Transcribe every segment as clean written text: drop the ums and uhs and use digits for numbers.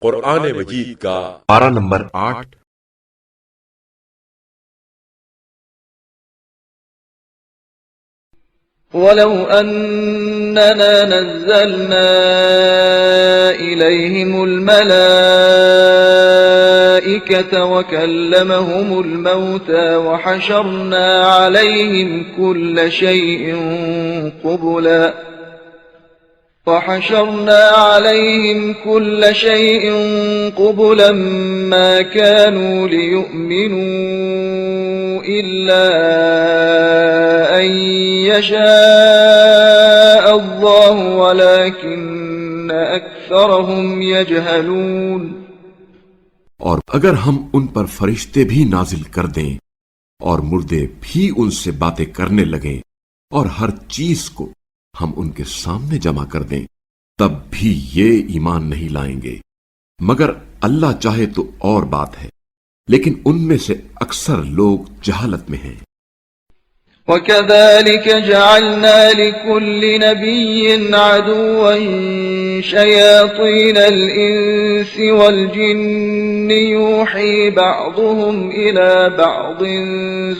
قرآن مجید کا پارہ نمبر 8۔ وَلَوْ أَنَّنَا نَزَّلْنَا إِلَيْهِمُ الْمَلَائِكَةَ وَكَلَّمَهُمُ الْمَوْتَى وَحَشَرْنَا عَلَيْهِمْ كُلَّ شَيْءٍ قُبُلًا مَا كَانُوا لِيُؤْمِنُوا إِلَّا أَن يَشَاءَ اللَّهُ وَلَكِنَّ أَكْثَرَهُمْ يَجْهَلُونَ۔ اور اگر ہم ان پر فرشتے بھی نازل کر دیں اور مردے بھی ان سے باتیں کرنے لگیں اور ہر چیز کو ہم ان کے سامنے جمع کر دیں، تب بھی یہ ایمان نہیں لائیں گے، مگر اللہ چاہے تو اور بات ہے، لیکن ان میں سے اکثر لوگ جہالت میں ہیں۔ وَكَذَلِكَ جَعَلْنَا لِكُلِّ نَبِيٍّ عَدُوًّا شَيَاطِينَ الْإِنسِ وَالْجِنِّ يُوحِي بَعْضُهُمْ إِلَى بَعْضٍ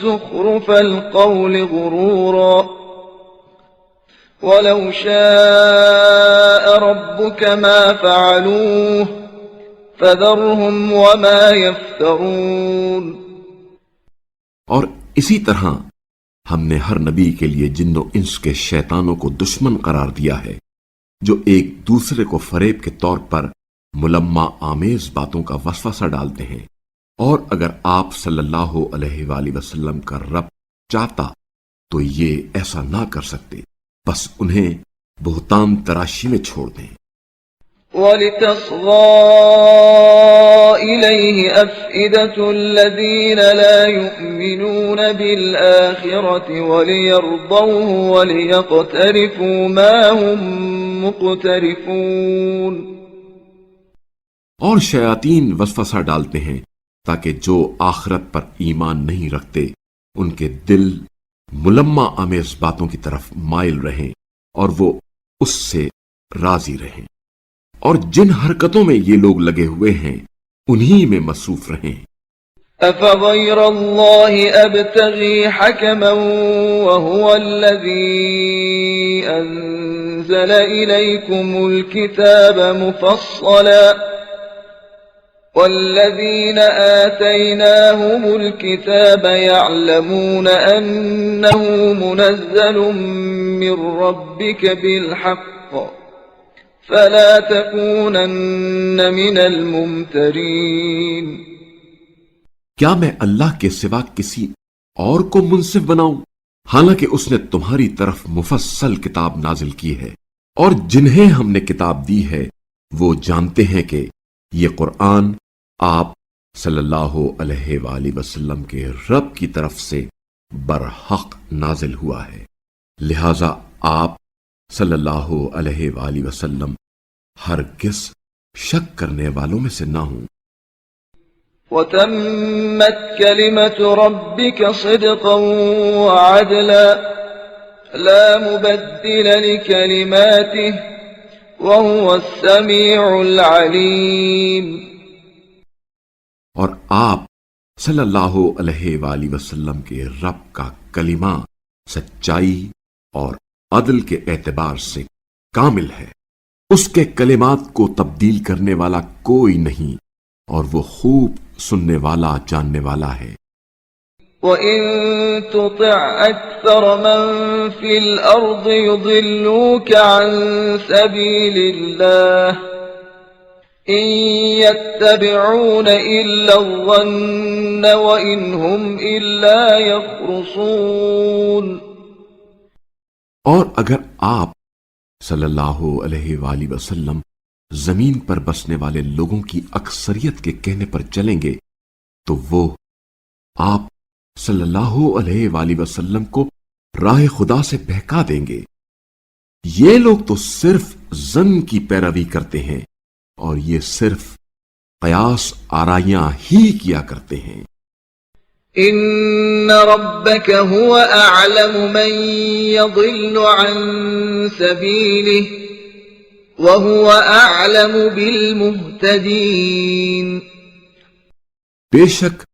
زُخْرُفَ الْقَوْلِ غُرُورًا وَلَوْ شَاءَ رَبُّكَ مَا فَعَلُوهُ فَذَرْهُمْ وَمَا يَفْتَرُونَ۔ اور اسی طرح ہم نے ہر نبی کے لیے جن و انس کے شیطانوں کو دشمن قرار دیا ہے، جو ایک دوسرے کو فریب کے طور پر ملمہ آمیز باتوں کا وسوسہ ڈالتے ہیں، اور اگر آپ صلی اللہ علیہ وآلہ وسلم کا رب چاہتا تو یہ ایسا نہ کر سکتے، بس انہیں بہتان تراشی میں چھوڑ دیں۔ وَلِتَصْغَىٰ إِلَيْهِ أَفْئِدَةُ الَّذِينَ لَا يُؤْمِنُونَ بِالْآخِرَةِ وَلِيَرْضَوْهُ وَلِيَقْتَرِفُوا مَا هُمْ مُقْتَرِفُونَ۔ اور شیاطین وسوسہ ڈالتے ہیں تاکہ جو آخرت پر ایمان نہیں رکھتے ان کے دل ملمہ آمیز باتوں کی طرف مائل رہیں اور وہ اس سے راضی رہیں، اور جن حرکتوں میں یہ لوگ لگے ہوئے ہیں انہی میں مصروف رہیں۔ أَفَغَيْرَ اللَّهِ أَبْتَغِي حَكَمًا وَهُوَ الَّذِي أَنزَلَ إِلَيْكُمُ الْكِتَابَ مُفَصَّلًا وَالَّذِينَ آتَيْنَاهُمُ الْكِتَابَ يَعْلَمُونَ أَنَّهُ مُنَزَّلٌ مِّن رَّبِّكَ بِالْحَقِّ فَلَا تَكُونَنَّ مِنَ الْمُمْتَرِينَ۔ کیا میں اللہ کے سوا کسی اور کو منصف بناؤں، حالانکہ اس نے تمہاری طرف مفصل کتاب نازل کی ہے، اور جنہیں ہم نے کتاب دی ہے وہ جانتے ہیں کہ یہ قرآن آپ صلی اللہ علیہ وآلہ وسلم کے رب کی طرف سے برحق نازل ہوا ہے، لہذا آپ صلی اللہ علیہ وآلہ وسلم ہرگز شک کرنے والوں میں سے نہ ہوں۔ وَتَمَّتْ كَلِمَةُ رَبِّكَ صِدْقًا وَعَدْلًا لَا مُبَدِّلَ لِكَلِمَاتِهِ وَهُوَ السَّمِيعُ الْعَلِيمُ۔ اور آپ صلی اللہ علیہ وآلہ وسلم کے رب کا کلمہ سچائی اور عدل کے اعتبار سے کامل ہے، اس کے کلمات کو تبدیل کرنے والا کوئی نہیں، اور وہ خوب سننے والا جاننے والا ہے۔ وَإِن تُطِعْ أَكْثَرَ مَن فِي الْأَرْضِ يُضِلُّوكَ عَن سَبِيلِ اللَّهِ إِن يَتَّبِعُونَ إِلَّا الظَّنَّ وَإِنْ هُمْ إِلَّا يَخْرُصُونَ۔ اور اگر آپ صلی اللہ علیہ وآلہ وسلم زمین پر بسنے والے لوگوں کی اکثریت کے کہنے پر چلیں گے تو وہ آپ صلی اللہ علیہ وآلہ وسلم کو راہ خدا سے بہکا دیں گے۔ یہ لوگ تو صرف ظن کی پیروی کرتے ہیں اور یہ صرف قیاس آرائیاں ہی کیا کرتے ہیں۔ إن ربك هو أعلم من يضل عن سبيله وهو أعلم بالمهتدين. بے شک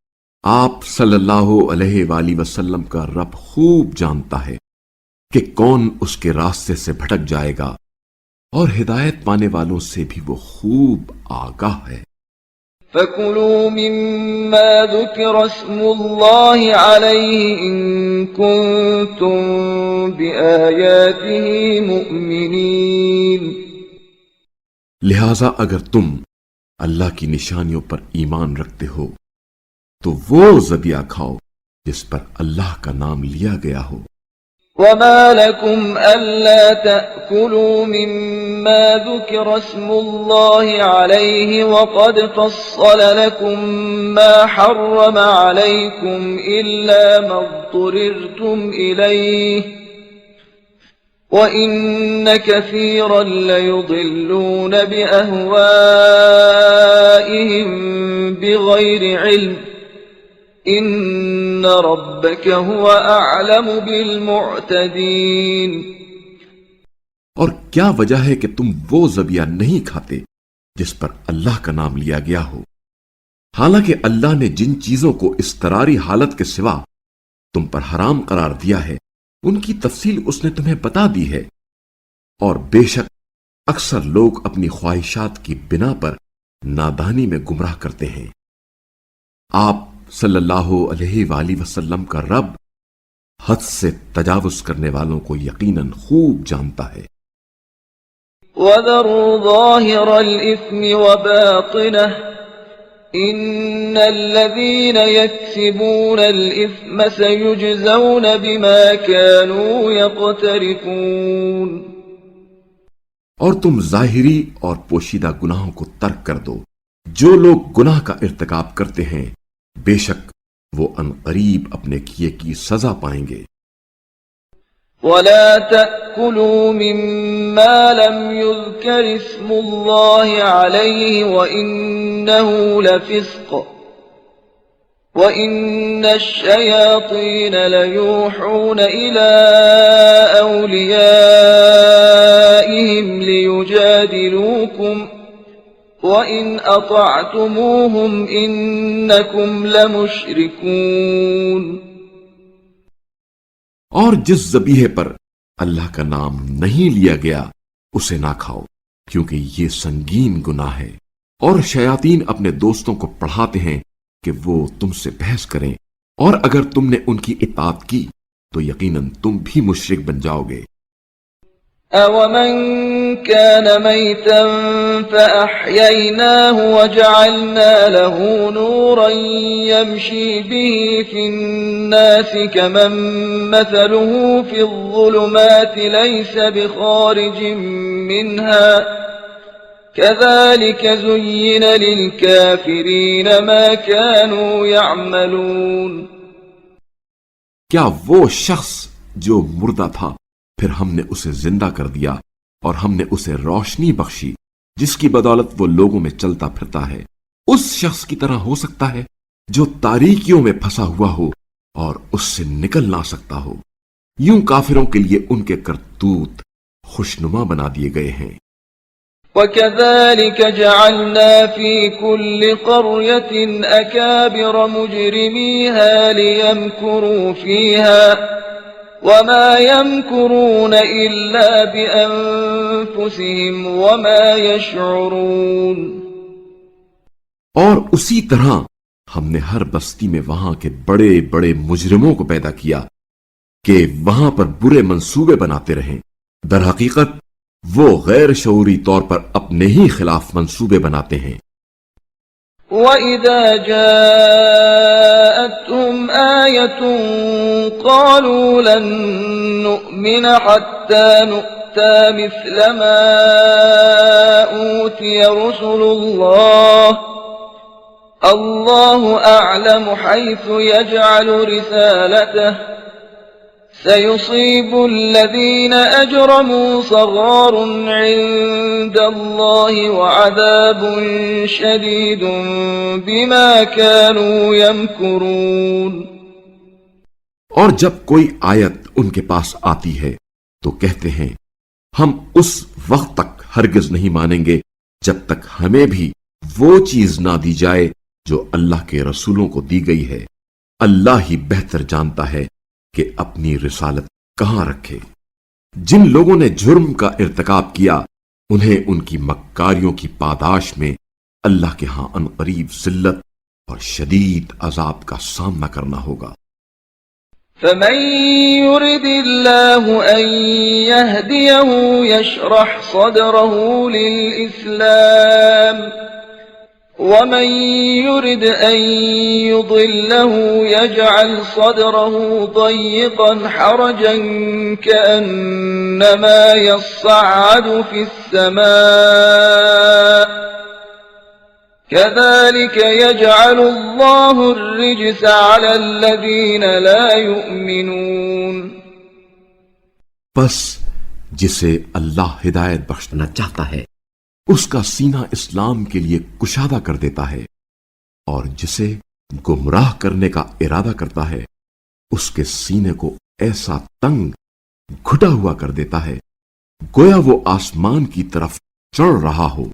آپ صلی اللہ علیہ وآلہ وسلم کا رب خوب جانتا ہے کہ کون اس کے راستے سے بھٹک جائے گا، اور ہدایت پانے والوں سے بھی وہ خوب آگاہ ہے۔ فَكُلُوا مِمَّا ذُكِرَ اسْمُ اللَّهِ عَلَيْهِ إِن كُنتُم بِآيَاتِهِ مُؤْمِنِينَ۔ لہذا اگر تم اللہ کی نشانیوں پر ایمان رکھتے ہو تو وہ ذبیحہ کھاؤ جس پر اللہ کا نام لیا گیا ہو۔ وَمَا لَكُمْ أَلَّا تَأْكُلُوا مِمَّا ذُكِرَ اسْمُ اللَّهِ عَلَيْهِ وَقَدْ فَصَّلَ لَكُم مَّا حَرَّمَ عَلَيْكُمْ إِلَّا مَا اضْطُرِرْتُمْ إِلَيْهِ وَإِنَّ كَثِيرًا لَّيُضِلُّونَ بِأَهْوَائِهِم بِغَيْرِ عِلْمٍ إِنَّ رَبَّكَ هُوَ أَعْلَمُ بِالْمُعْتَدِينَ۔ اور کیا وجہ ہے کہ تم وہ ذبیحہ نہیں کھاتے جس پر اللہ کا نام لیا گیا ہو، حالانکہ اللہ نے جن چیزوں کو اضطراری حالت کے سوا تم پر حرام قرار دیا ہے ان کی تفصیل اس نے تمہیں بتا دی ہے، اور بے شک اکثر لوگ اپنی خواہشات کی بنا پر نادانی میں گمراہ کرتے ہیں۔ آپ صلی اللہ علیہ وآلہ وسلم کا رب حد سے تجاوز کرنے والوں کو یقیناً خوب جانتا ہے۔ وَذَرُوا ظَاهِرَ الْإِثْمِ وَبَاطِنَهُ إِنَّ الَّذِينَ يَكْسِبُونَ الْإِثْمَ سَيُجْزَوْنَ بِمَا كَانُوا يَقْتَرِفُونَ۔ اور تم ظاہری اور پوشیدہ گناہوں کو ترک کر دو، جو لوگ گناہ کا ارتکاب کرتے ہیں بے شک وہ عنقریب اپنے کیے کی سزا پائیں گے۔ وَلَا تَأْكُلُوا مِمَّا لَمْ يُذْكَرِ اسْمُ اللَّهِ عَلَيْهِ وَإِنَّهُ لَفِسْقٌ وَإِنَّ الشَّيَاطِينَ لَيُوحُونَ إِلَىٰ أَوْلِيَائِهِمْ لِيُجَادِلُوكُمْ وَإِنْ أَطَعْتُمُوهُمْ إِنَّكُمْ لَمُشْرِكُونَ۔ اور جس ذبیحے پر اللہ کا نام نہیں لیا گیا اسے نہ کھاؤ، کیونکہ یہ سنگین گناہ ہے، اور شیاطین اپنے دوستوں کو پڑھاتے ہیں کہ وہ تم سے بحث کریں، اور اگر تم نے ان کی اطاعت کی تو یقیناً تم بھی مشرک بن جاؤ گے۔ أَوَمَنْ كَانَ مَيْتًا فَأَحْيَيْنَاهُ وَجَعَلْنَا لَهُ نُورًا يَمْشِي بِهِ فِي النَّاسِ كَمَن مَّثَلُهُ فِي الظُّلُمَاتِ لَيْسَ بِخَارِجٍ مِّنْهَا كَذَلِكَ زُيِّنَ لِلْكَافِرِينَ مَا كَانُوا يَعْمَلُونَ۔ کیا وہ شخص جو مردہ تھا پھر ہم نے اسے زندہ کر دیا اور ہم نے اسے روشنی بخشی جس کی بدولت وہ لوگوں میں چلتا پھرتا ہے، اس شخص کی طرح ہو سکتا ہے جو تاریکیوں میں پھنسا ہوا ہو اور اس سے نکل نہ سکتا ہو؟ یوں کافروں کے لیے ان کے کرتوت خوشنما بنا دیے گئے ہیں۔ وَكَذَلِكَ جَعَلْنَا فِي كُلِّ قَرْيَةٍ أَكَابِرَ مُجْرِمِيهَا لِيَمْكُرُوا فِيهَا وَمَا يَمْكُرُونَ إِلَّا بِأَنفُسِهِمْ وَمَا يَشْعُرُونَ۔ اور اسی طرح ہم نے ہر بستی میں وہاں کے بڑے بڑے مجرموں کو پیدا کیا کہ وہاں پر برے منصوبے بناتے رہیں، در حقیقت وہ غیر شعوری طور پر اپنے ہی خلاف منصوبے بناتے ہیں۔ وَإِذَا جَاءَتْهُمْ آيَةٌ قَالُوا لَن نُّؤْمِنَ حَتَّى نُؤْتَىٰ مِثْلَ مَا أُوتِيَ رُسُلُ اللَّهُ أَعْلَمُ حَيْثُ يَجْعَلُ رِسَالَتَهُ سَيُصِيبُ الَّذِينَ أَجْرَمُوا صَغَارٌ عِندَ اللَّهِ وَعَذَابٌ شَدِيدٌ بِمَا كَانُوا يَمْكُرُونَ۔ اور جب کوئی آیت ان کے پاس آتی ہے تو کہتے ہیں ہم اس وقت تک ہرگز نہیں مانیں گے جب تک ہمیں بھی وہ چیز نہ دی جائے جو اللہ کے رسولوں کو دی گئی ہے۔ اللہ ہی بہتر جانتا ہے کہ اپنی رسالت کہاں رکھے۔ جن لوگوں نے جرم کا ارتکاب کیا انہیں ان کی مکاریوں کی پاداش میں اللہ کے ہاں عنقریب ذلت اور شدید عذاب کا سامنا کرنا ہوگا۔ فمن يرد الله أن يهديه يشرح صدره للإسلام ومن يرد أن يضله يجعل صدره ضيقا حرجا كأنما يصعد في السماء كذلك يجعل الله الرجس على الذين لا يؤمنون۔ بس جسے اللہ ہدایت بخشنا چاہتا ہے اس کا سینہ اسلام کے لیے کشادہ کر دیتا ہے، اور جسے گمراہ کرنے کا ارادہ کرتا ہے اس کے سینے کو ایسا تنگ گھٹا ہوا کر دیتا ہے گویا وہ آسمان کی طرف چڑھ رہا ہو۔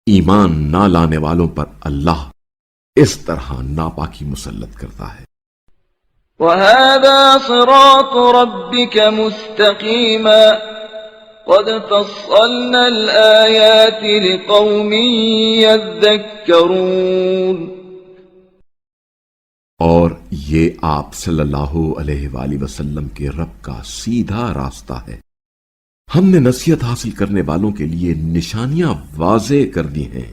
ایمان نہ لانے والوں پر اللہ اس طرح ناپاکی مسلط کرتا ہے۔ وَهَذَا صِرَاطُ رَبِّكَ مُسْتَقِيمًا قَدْ فَصَّلْنَا الْآيَاتِ لِقَوْمٍ يَذَّكَّرُونَ۔ اور یہ آپ صلی اللہ علیہ وآلہ وسلم کے رب کا سیدھا راستہ ہے، ہم نے نصیحت حاصل کرنے والوں کے لیے نشانیاں واضح کر دی ہیں۔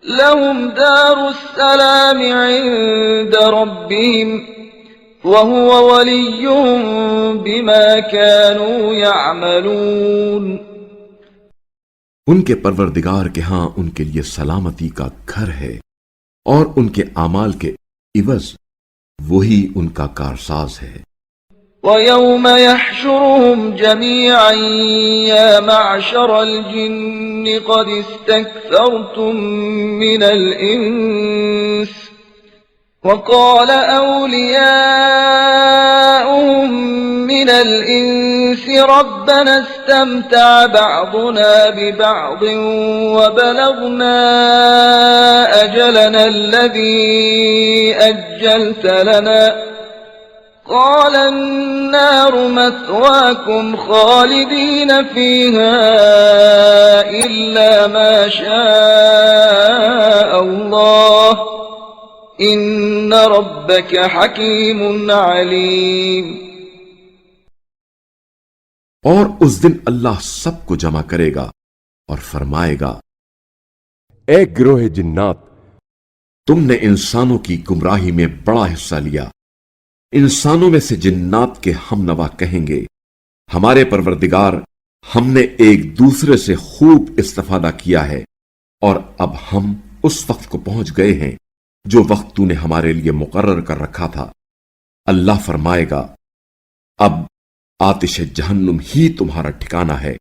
لَهُمْ دَارُ السَّلَامِ عِندَ رَبِّهِمْ وَهُوَ وَلِيُّهُمْ بِمَا كَانُوا يَعْمَلُونَ۔ ان کے پروردگار کے ہاں ان کے لیے سلامتی کا گھر ہے، اور ان کے اعمال کے عوض وہی ان کا کارساز ہے۔ وَيَوْمَ يَحْشُرُهُمْ جَمِيعًا يَا مَعْشَرَ الْجِنِّ قَدِ اسْتَكْثَرْتُم مِّنَ الْإِنسِ وَقَالَ أَوْلِيَاؤُهُم مِّنَ الْإِنسِ رَبَّنَا اسْتَمْتَعَ بَعْضُنَا بِبَعْضٍ وَبَلَغْنَا أَجَلَنَا الَّذِي أَجَّلْتَ لَنَا قال النار مثواكم خالدين فيها إلا ما شاء الله إن ربك حكيم عليم۔ اور اس دن اللہ سب کو جمع کرے گا اور فرمائے گا، اے گروہ جنات، تم نے انسانوں کی گمراہی میں بڑا حصہ لیا۔ انسانوں میں سے جنات کے ہم نوا کہیں گے، ہمارے پروردگار، ہم نے ایک دوسرے سے خوب استفادہ کیا ہے، اور اب ہم اس وقت کو پہنچ گئے ہیں جو وقت تو نے ہمارے لیے مقرر کر رکھا تھا۔ اللہ فرمائے گا، اب آتش جہنم ہی تمہارا ٹھکانہ ہے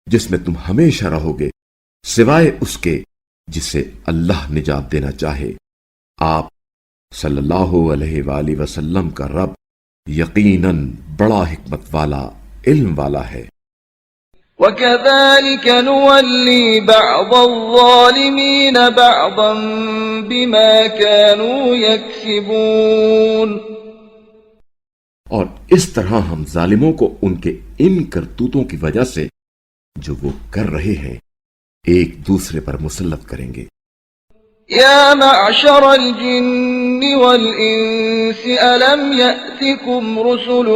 جس میں تم ہمیشہ رہو گے، سوائے اس کے جسے اللہ نجات دینا چاہے۔ آپ صلی اللہ علیہ وآلہ وسلم کا رب یقیناً بڑا حکمت والا، علم والا ہے۔ وَكَذَلِكَ نُوَلِّي بَعْضَ الظَّالِمِينَ بَعْضًا بِمَا كَانُوا يَكْسِبُونَ۔ اور اس طرح ہم ظالموں کو ان کے ان کرتوتوں کی وجہ سے جو وہ کر رہے ہیں ایک دوسرے پر مسلط کریں گے۔ يا معشر الجن والإنس ألم يأتكم رسل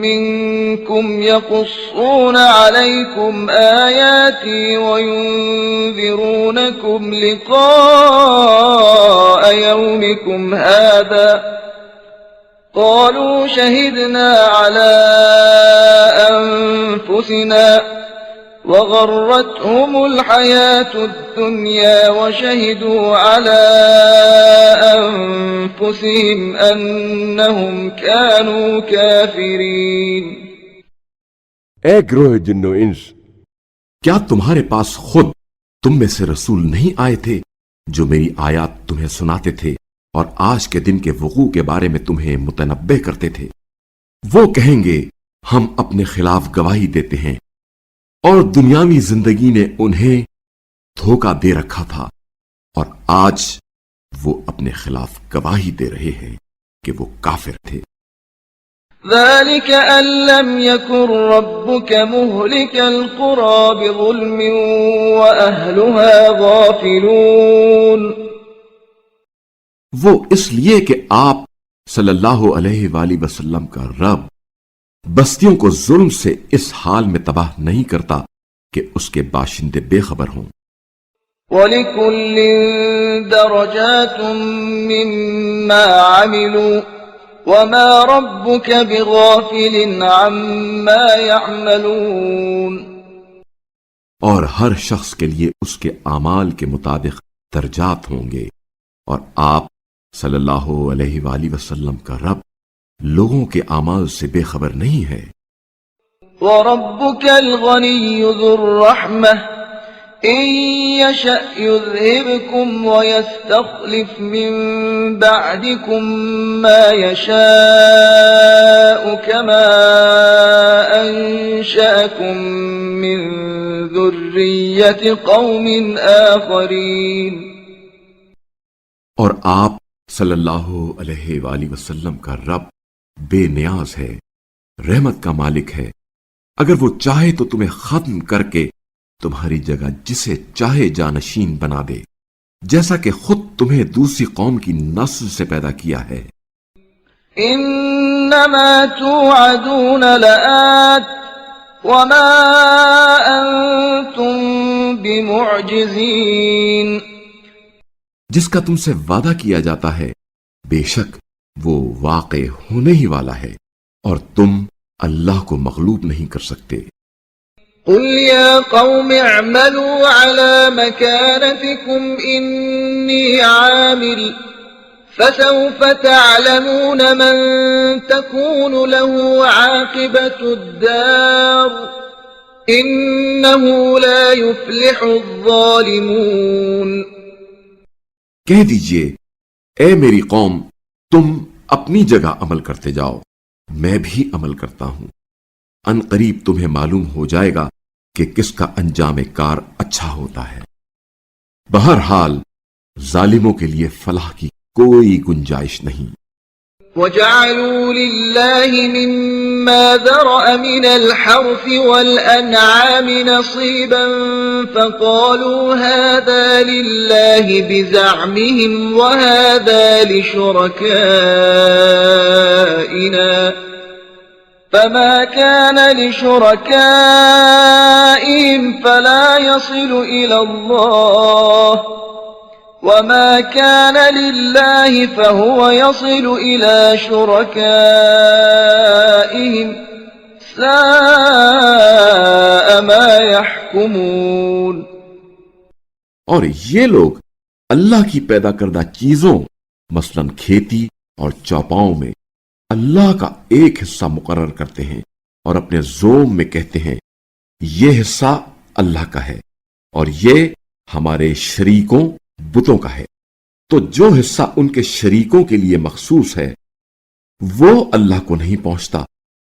منكم يقصون عليكم آياتي وينذرونكم لقاء يومكم هذا قالوا شهدنا على أنفسنا وغرتهم الحياة الدنيا وشهدوا على أنفسهم أنهم كانوا كافرين۔ اے گروہ جن و انس، کیا تمہارے پاس خود تم میں سے رسول نہیں آئے تھے جو میری آیات تمہیں سناتے تھے اور آج کے دن کے وقوع کے بارے میں تمہیں متنبہ کرتے تھے؟ وہ کہیں گے ہم اپنے خلاف گواہی دیتے ہیں اور دنیاوی زندگی نے انہیں دھوکہ دے رکھا تھا، اور آج وہ اپنے خلاف گواہی دے رہے ہیں کہ وہ کافر تھے۔ ذلك أن لم يكن ربك مهلك القرى بظلم وأهلها غافلون۔ وہ اس لیے کہ آپ صلی اللہ علیہ وآلہ وسلم کا رب بستیوں کو ظلم سے اس حال میں تباہ نہیں کرتا کہ اس کے باشندے بے خبر ہوں۔ وَلِكُلٍّ دَرَجَاتٌ مِّمَّا عَمِلُوا وَمَا رَبُّكَ بِغَافِلٍ عَمَّا يَعْمَلُونَ۔ اور ہر شخص کے لیے اس کے اعمال کے مطابق درجات ہوں گے، اور آپ صلی اللہ علیہ وآلہ وسلم کا رب لوگوں کے اعمال سے بے خبر نہیں ہے۔ وَرَبُّكَ الْغَنِيُّ ذُو الرَّحْمَةِ إِن يَشَأْ يُذْهِبْكُمْ وَيَسْتَخْلِفْ مِن بَعْدِكُم مَّا يَشَاءُ كَمَا أَنشَأَكُم مِّن ذُرِّيَّةِ قَوْمٍ آخَرِينَ۔ اور آپ صلی اللہ علیہ وآلہ وسلم کا رب بے نیاز ہے، رحمت کا مالک ہے، اگر وہ چاہے تو تمہیں ختم کر کے تمہاری جگہ جسے چاہے جانشین بنا دے، جیسا کہ خود تمہیں دوسری قوم کی نسل سے پیدا کیا ہے۔ انما توعدون لآت وما انتم بمعجزین۔ جس کا تم سے وعدہ کیا جاتا ہے بے شک وہ واقع ہونے ہی والا ہے، اور تم اللہ کو مغلوب نہیں کر سکتے۔ قل يا قوم اعملوا على مكانتكم إني عامل فسوف تعلمون من تكون له عاقبة الدار إنه لا يفلح الظالمون۔ کہہ دیجئے اے میری قوم، تم اپنی جگہ عمل کرتے جاؤ، میں بھی عمل کرتا ہوں، ان قریب تمہیں معلوم ہو جائے گا کہ کس کا انجام کار اچھا ہوتا ہے۔ بہرحال ظالموں کے لیے فلاح کی کوئی گنجائش نہیں۔ وَجَعَلُوا لِلَّهِ مِمَّا ذَرَأَ مِنَ الْحَرْثِ وَالْأَنْعَامِ نَصِيبًا فَقَالُوا هَذَا لِلَّهِ بِزَعْمِهِمْ وَهَذَا لِشُرَكَائِنَا فَمَا كَانَ لِشُرَكَائِهِمْ فَلَا يَصِلُ إِلَى اللَّهِ وَمَا كَانَ لِلَّهِ فَهُوَ يَصِلُ إِلَى شُرَكَائِهِمْ سَاءَ مَا يَحْكُمُونَ۔ اور یہ لوگ اللہ کی پیدا کردہ چیزوں مثلا کھیتی اور چوپاؤں میں اللہ کا ایک حصہ مقرر کرتے ہیں، اور اپنے زوم میں کہتے ہیں یہ حصہ اللہ کا ہے اور یہ ہمارے شریکوں بتوں کا ہے۔ تو جو حصہ ان کے شریکوں کے لیے مخصوص ہے وہ اللہ کو نہیں پہنچتا،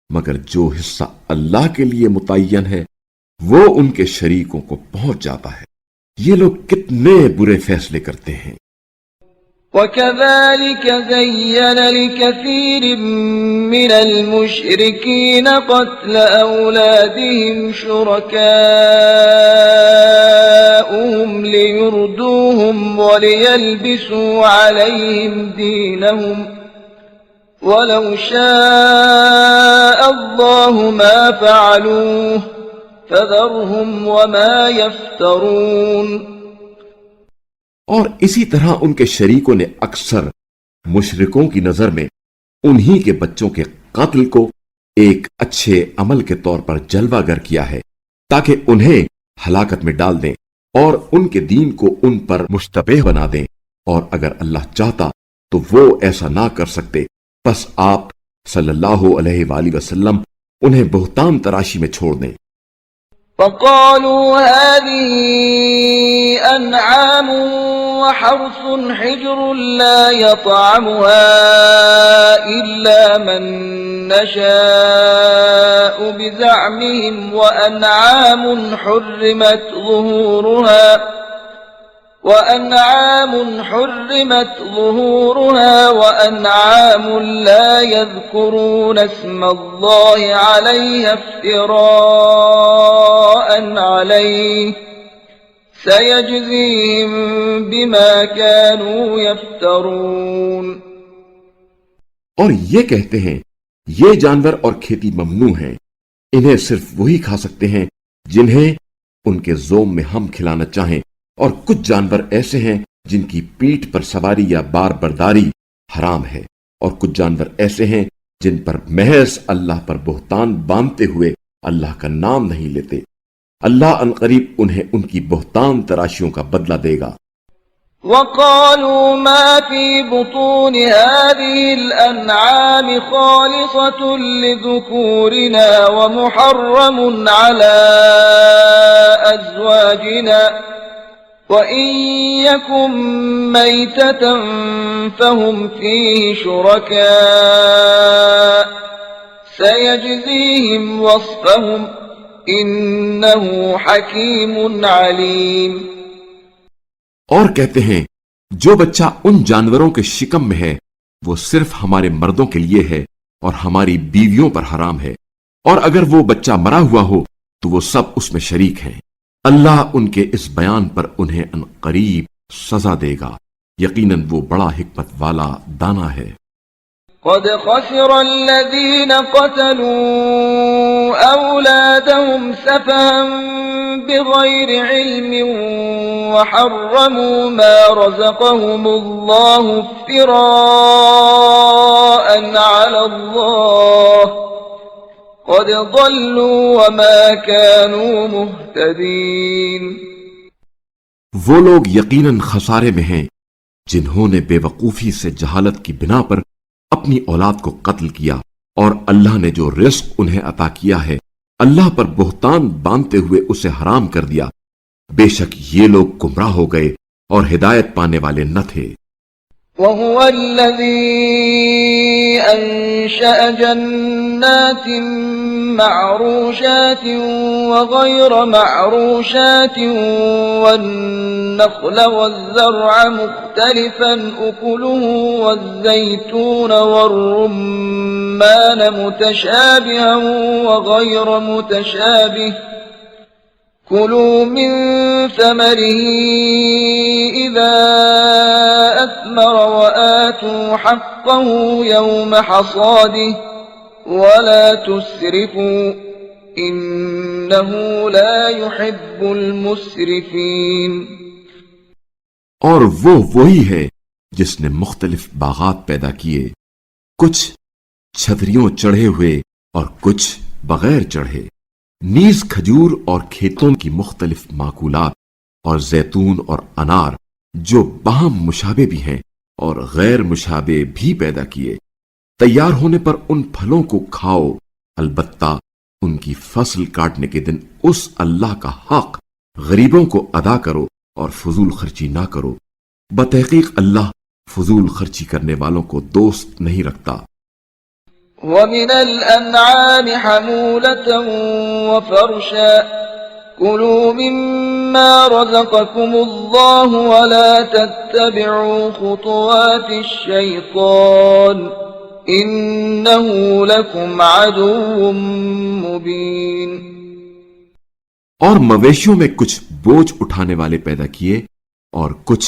مگر جو حصہ اللہ کے لیے متعین ہے وہ ان کے شریکوں کو پہنچ جاتا ہے۔ یہ لوگ کتنے برے فیصلے کرتے ہیں۔ وَكَذَلِكَ زَيَّنَ لِكَثِيرٍ مِّنَ الْمُشْرِكِينَ قَتْلَ أَوْلَادِهِمْ شُرَكَاؤُهُمْ لِيُرْدُوهُمْ وَلِيَلْبِسُوا عَلَيْهِمْ دِينَهُمْ وَلَوْ شَاءَ اللَّهُ مَا فَعَلُوهُ فَذَرْهُمْ وَمَا يَفْتَرُونَ۔ اور اسی طرح ان کے شریکوں نے اکثر مشرکوں کی نظر میں انہی کے بچوں کے قتل کو ایک اچھے عمل کے طور پر جلوہ گر کیا ہے تاکہ انہیں ہلاکت میں ڈال دیں اور ان کے دین کو ان پر مشتبہ بنا دیں، اور اگر اللہ چاہتا تو وہ ایسا نہ کر سکتے، پس آپ صلی اللہ علیہ وآلہ وسلم انہیں بہتان تراشی میں چھوڑ دیں۔ فقالوا هذه أنعام وحرث حجر لا يطعمها إلا من نشاء بزعمهم وأنعام حرمت ظهورها وأنعام لا يذكرون اسم الله عليها افتراء عليه سيجزيهم بما كانوا يفترون۔ اور یہ کہتے ہیں یہ جانور اور کھیتی ممنوع ہیں، انہیں صرف وہی کھا سکتے ہیں جنہیں ان کے زوم میں ہم کھلانا چاہیں، اور کچھ جانور ایسے ہیں جن کی پیٹھ پر سواری یا بار برداری حرام ہے، اور کچھ جانور ایسے ہیں جن پر محض اللہ پر بہتان باندھتے ہوئے اللہ کا نام نہیں لیتے، اللہ عنقریب انہیں ان کی بہتان تراشیوں کا بدلہ دے گا۔ وقالوا ما في بطون هذه الأنعام خالصة لذكورنا ومحرم على أزواجنا وإن يكن ميتة فهم فيه شركاء سيجزيهم وصفهم إنه حكيم عليم۔ اور کہتے ہیں جو بچہ ان جانوروں کے شکم میں ہے وہ صرف ہمارے مردوں کے لیے ہے اور ہماری بیویوں پر حرام ہے، اور اگر وہ بچہ مرا ہوا ہو تو وہ سب اس میں شریک ہیں، اللہ ان کے اس بیان پر انہیں عنقریب سزا دے گا، یقیناً وہ بڑا حکمت والا دانا ہے۔ قد خسر الذين قتلوا أولادهم سفها بغير علم وحرموا ما رزقهم الله افتراء على الله قد ضلوا وما كانوا مهتدين۔ وہ لوگ یقیناً خسارے میں ہیں جنہوں نے بے وقوفی سے جہالت کی بنا پر اپنی اولاد کو قتل کیا، اور اللہ نے جو رزق انہیں عطا کیا ہے اللہ پر بہتان باندھتے ہوئے اسے حرام کر دیا، بے شک یہ لوگ گمراہ ہو گئے اور ہدایت پانے والے نہ تھے۔ وَهُوَ الَّذِي أَنشَأَ جَنَّاتٍ مَّعْرُوشَاتٍ وَغَيْرَ مَعْرُوشَاتٍ وَالنَّخْلَ وَالزَّرْعَ مُخْتَلِفًا أُكُلُهُ وَالزَّيْتُونَ وَالرُّمَّانَ مُتَشَابِهًا وَغَيْرَ مُتَشَابِهٍ كُلُوا مِن ثَمَرِهِ إِذَا أَثْمَرَ وَآتُوا حَقَّهُ يَوْمَ حَصَادِهِ وَلَا تُسْرِفُوا إِنَّهُ لَا يُحِبُّ الْمُسْرِفِينَ۔ اور وہ وہی ہے جس نے مختلف باغات پیدا کیے، کچھ چھتریوں چڑھے ہوئے اور کچھ بغیر چڑھے، نیز کھجور اور کھیتوں کی مختلف ماکولات اور زیتون اور انار جو باہم مشابہ بھی ہیں اور غیر مشابہ بھی پیدا کیے، تیار ہونے پر ان پھلوں کو کھاؤ، البتہ ان کی فصل کاٹنے کے دن اس اللہ کا حق غریبوں کو ادا کرو اور فضول خرچی نہ کرو، بتحقیق اللہ فضول خرچی کرنے والوں کو دوست نہیں رکھتا۔ وَمِنَ الْأَنْعَامِ حَمُولَةً وَفَرْشًا كُلُوا مِمَّا رَزَقَكُمُ اللَّهُ وَلَا تَتَّبِعُوا خُطُوَاتِ الشَّيْطَانِ إِنَّهُ لَكُمْ عَدُوٌّ مُّبِينٌ۔ اور مویشیوں میں کچھ بوجھ اٹھانے والے پیدا کیے اور کچھ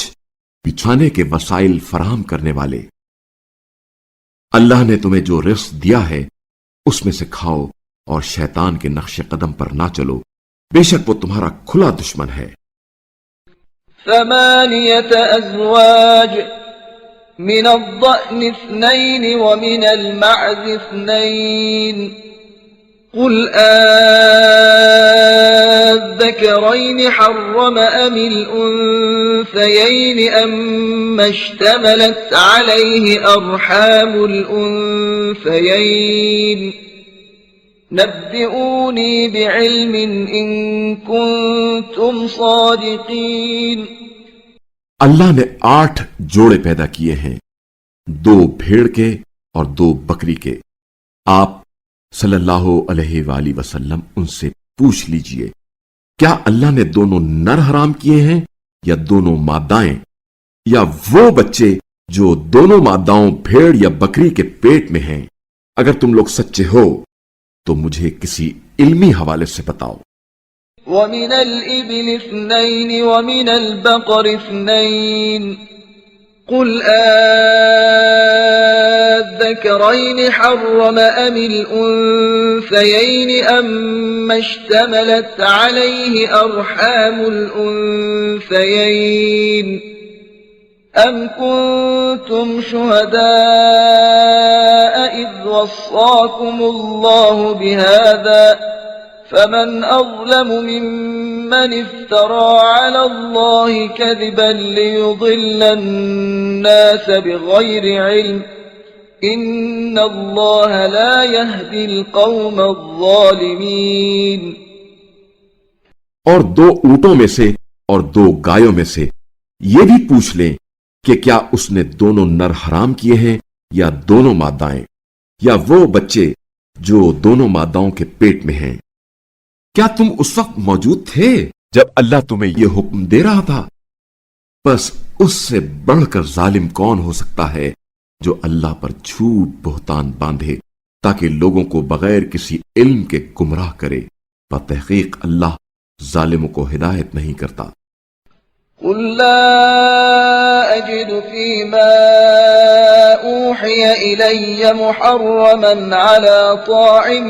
بچھانے کے وسائل فراہم کرنے والے۔ اللہ نے تمہیں جو رزق دیا ہے اس میں سے کھاؤ اور شیطان کے نقش قدم پر نہ چلو، بے شک وہ تمہارا کھلا دشمن ہے۔ 8 أزواج من الضأن 2 ومن المعز 2 قل الذكرين حرم أم الأنثيين أما اشتملت عليه أرحام الأنثيين نبئوني بعلم إن كنتم صادقين. اللہ نے 8 جوڑے پیدا کیے ہیں، 2 بھیڑ کے اور 2 بکری کے۔ آپ صلی اللہ علیہ وآلہ وسلم ان سے پوچھ لیجئے، کیا اللہ نے دونوں نر حرام کیے ہیں یا دونوں مادائیں، یا وہ بچے جو دونوں ماداؤں بھیڑ یا بکری کے پیٹ میں ہیں؟ اگر تم لوگ سچے ہو تو مجھے کسی علمی حوالے سے بتاؤ۔ ومن الإبل 2 ومن البقر 2 قل الذكرين حرم أم الأنثيين أما اشتملت عليه أرحام الأنثيين أم كنتم شهداء إذ وصاكم الله بهذا فمن أظلم ممن افترى على الله كذبا ليضل الناس بغير علم إن الله لا يهدي القوم الظالمين. اور 2 اونٹوں میں سے اور 2 گایوں میں سے یہ بھی پوچھ لیں کہ کیا اس نے دونوں نر حرام کیے ہیں یا دونوں مادائیں، یا وہ بچے جو دونوں ماداؤں کے پیٹ میں ہیں؟ کیا تم اس وقت موجود تھے جب اللہ تمہیں یہ حکم دے رہا تھا؟ بس اس سے بڑھ کر ظالم کون ہو سکتا ہے جو اللہ پر جھوٹ بہتان باندھے تاکہ لوگوں کو بغیر کسی علم کے گمراہ کرے۔ بتحقیق اللہ ظالموں کو ہدایت نہیں کرتا۔ قل لا أجد فيما أوحي إلي محرما على طاعم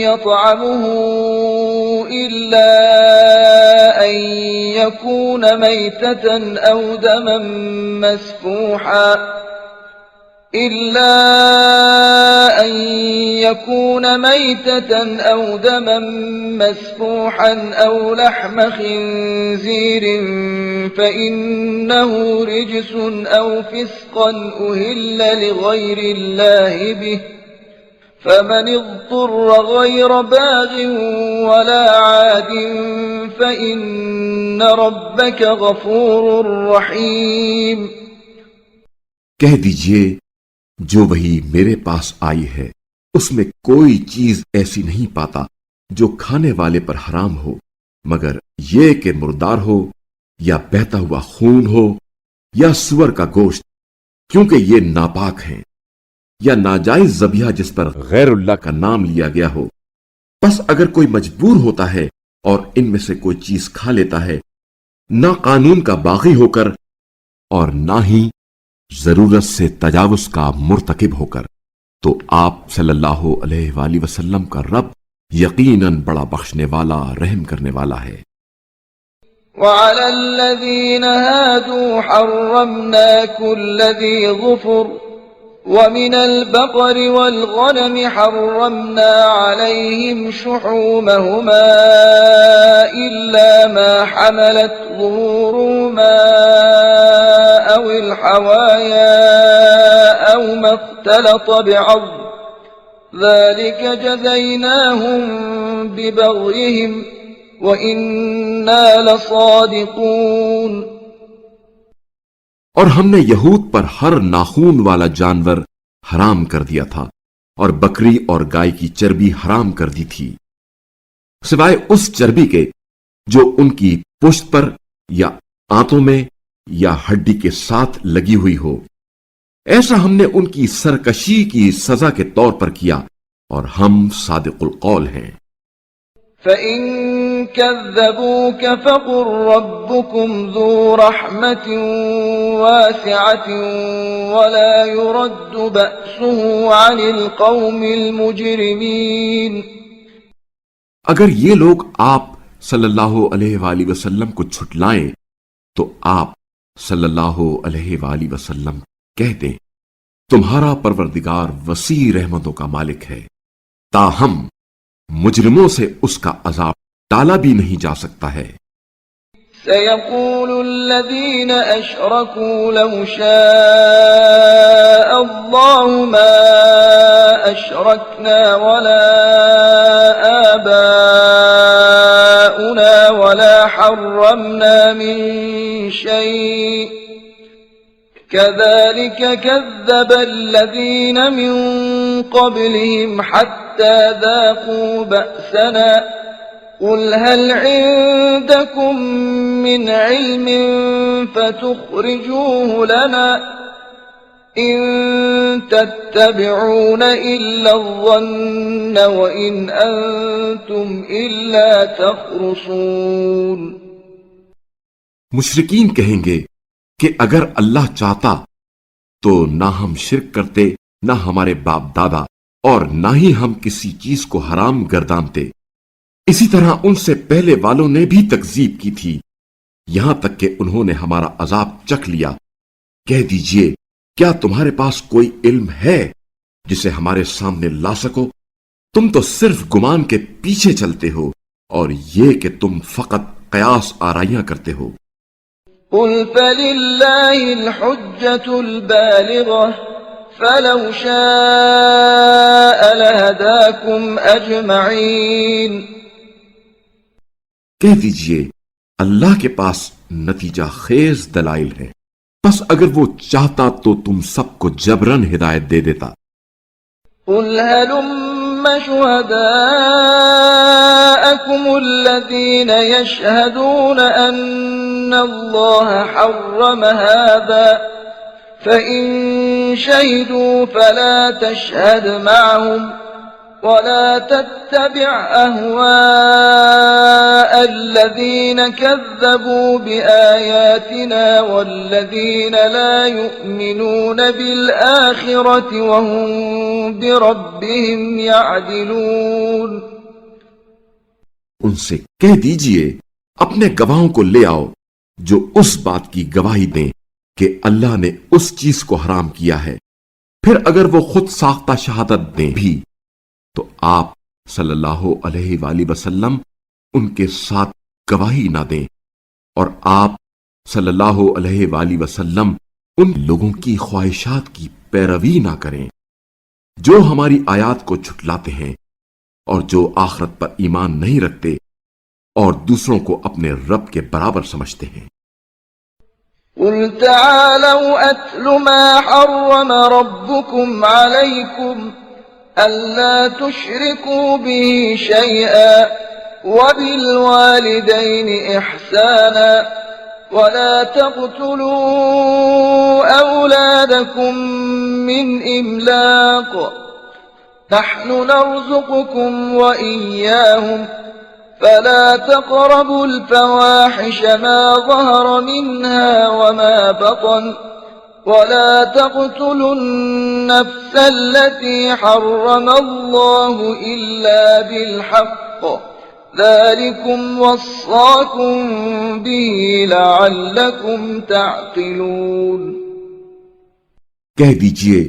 يطعمه إلا أن يكون ميتة أو دما مسفوحا أو لحم خنزير فإنه رجس أو فسقا أهل لغير الله به فمن اضطر غير باغ ولا عاد فإن ربك غفور رحيم. کہہ دیجئے جو وہی میرے پاس آئی ہے اس میں کوئی چیز ایسی نہیں پاتا جو کھانے والے پر حرام ہو مگر یہ کہ مردار ہو یا بہتا ہوا خون ہو یا سور کا گوشت، کیونکہ یہ ناپاک ہیں، یا ناجائز ذبیحہ جس پر غیر اللہ کا نام لیا گیا ہو۔ بس اگر کوئی مجبور ہوتا ہے اور ان میں سے کوئی چیز کھا لیتا ہے، نہ قانون کا باغی ہو کر اور نہ ہی ضرورت سے تجاوز کا مرتکب ہو کر، تو آپ صلی اللہ علیہ وآلہ وسلم کا رب یقیناً بڑا بخشنے والا رحم کرنے والا ہے۔ وعلى الذين هادوا حرمنا كل ذي ظفر ومن البقر والغنم حرمنا عليهم شحومهما إلا ما حملت ظهورهما أو الحوايا أو ما اختلط بعظم ذلك جزيناهم ببغيهم وَإِنَّا لَصَادِقُونَ. اور ہم نے یہود پر ہر ناخون والا جانور حرام کر دیا تھا اور بکری اور گائے کی چربی حرام کر دی تھی، سوائے اس چربی کے جو ان کی پشت پر یا آنتوں میں یا ہڈی کے ساتھ لگی ہوئی ہو۔ ایسا ہم نے ان کی سرکشی کی سزا کے طور پر کیا اور ہم صادق القول ہیں۔ فَإِن كَذَّبُوكَ فَقُل رَّبُّكُمْ ذُو رَحْمَةٍ وَاسِعَةٍ وَلَا يُرَدُّ بَأْسُهُ عَنِ الْقَوْمِ الْمُجْرِمِينَ. اگر یہ لوگ آپ صلی اللہ علیہ وآلہ وسلم کو چھٹلائیں تو آپ صلی اللہ علیہ وآلہ وسلم کہہ دیں، تمہارا پروردگار وسیع رحمتوں کا مالک ہے، تاہم مجرموں سے اس کا عذاب ٹالا بھی نہیں جا سکتا ہے۔ سيقول الذين أشركوا لو شاء الله ما أشركنا ولا آباؤنا ولا حرمنا من شيء كذلك كذب الذين من قبلهم حتى ذاقوا بأسنا قل هل عندكم من علم فتخرجوه لنا إن تتبعون إلا الظن وإن أنتم إلا تخرصون۔ مشرکین کہیں گے کہ اگر اللہ چاہتا تو نہ ہم شرک کرتے، نہ ہمارے باپ دادا، اور نہ ہی ہم کسی چیز کو حرام گردانتے۔ اسی طرح ان سے پہلے والوں نے بھی تکذیب کی تھی، یہاں تک کہ انہوں نے ہمارا عذاب چکھ لیا۔ کہہ دیجئے کیا تمہارے پاس کوئی علم ہے جسے ہمارے سامنے لا سکو؟ تم تو صرف گمان کے پیچھے چلتے ہو، اور یہ کہ تم فقط قیاس آرائیاں کرتے ہو۔ قل فللہ الحجة البالغة فلو شاء لہداکم اجمعین۔ کہہ دیجئے اللہ کے پاس نتیجہ خیز دلائل ہے، بس اگر وہ چاہتا تو تم سب کو جبراً ہدایت دے دیتا۔ قل هلم شهداءكم الذين يشهدون أن الله حرم هذا فإن شهدوا فلا تشهد معهم ولا تتبع أهواء الذين كذبوا بآياتنا والذين لا يؤمنون بالآخرة وهم بربهم يعدلون۔ ان سے کہہ دیجئے اپنے گواہوں کو لے آؤ جو اس بات کی گواہی دیں کہ اللہ نے اس چیز کو حرام کیا ہے، پھر اگر وہ خود ساختہ شہادت دیں بھی تو آپ صلی اللہ علیہ وآلہ وسلم ان کے ساتھ گواہی نہ دیں، اور آپ صلی اللہ علیہ وآلہ وسلم ان لوگوں کی خواہشات کی پیروی نہ کریں جو ہماری آیات کو جھٹلاتے ہیں اور جو آخرت پر ایمان نہیں رکھتے اور دوسروں کو اپنے رب کے برابر سمجھتے ہیں۔ قل تعالوا أتل ما حرم ربكم عليكم ألا تشركوا به شيئا وبالوالدين إحسانا ولا تقتلوا أولادكم من إملاق نحن نرزقكم وإياهم فلا تقربوا الفواحش ما ظهر منها وما بطن ولا تقتلوا النفس التي حرم الله إلا بالحق ذلكم وصاكم به لعلكم تعقلون۔ کہہ دیجئے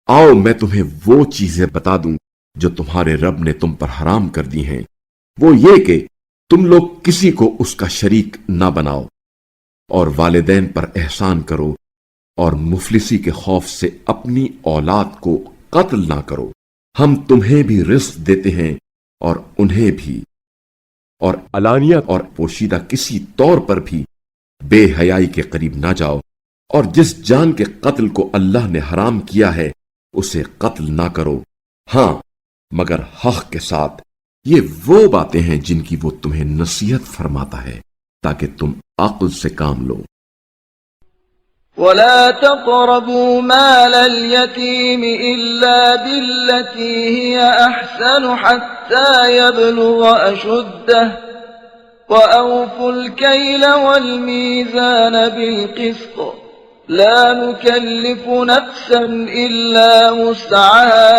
آؤ میں تمہیں وہ چیزیں بتا دوں جو تمہارے رب نے تم پر حرام کر دی ہیں، وہ یہ کہ تم لوگ کسی کو اس کا شریک نہ بناؤ، اور والدین پر احسان کرو، اور مفلسی کے خوف سے اپنی اولاد کو قتل نہ کرو۔ ہم تمہیں بھی رزق دیتے ہیں اور انہیں بھی، اور علانیہ اور پوشیدہ کسی طور پر بھی بے حیائی کے قریب نہ جاؤ، اور جس جان کے قتل کو اللہ نے حرام کیا ہے اسے قتل نہ کرو، ہاں مگر حق کے ساتھ۔ یہ وہ باتیں ہیں جن کی وہ تمہیں نصیحت فرماتا ہے تاکہ تم عقل سے کام لو۔ ولا تقربوا مال اليتيم إلا بالتي هي أحسن حتى يبلغ أشده وأوفوا الكيل والميزان بالقسط لا نكلف نفسا إلا وسعها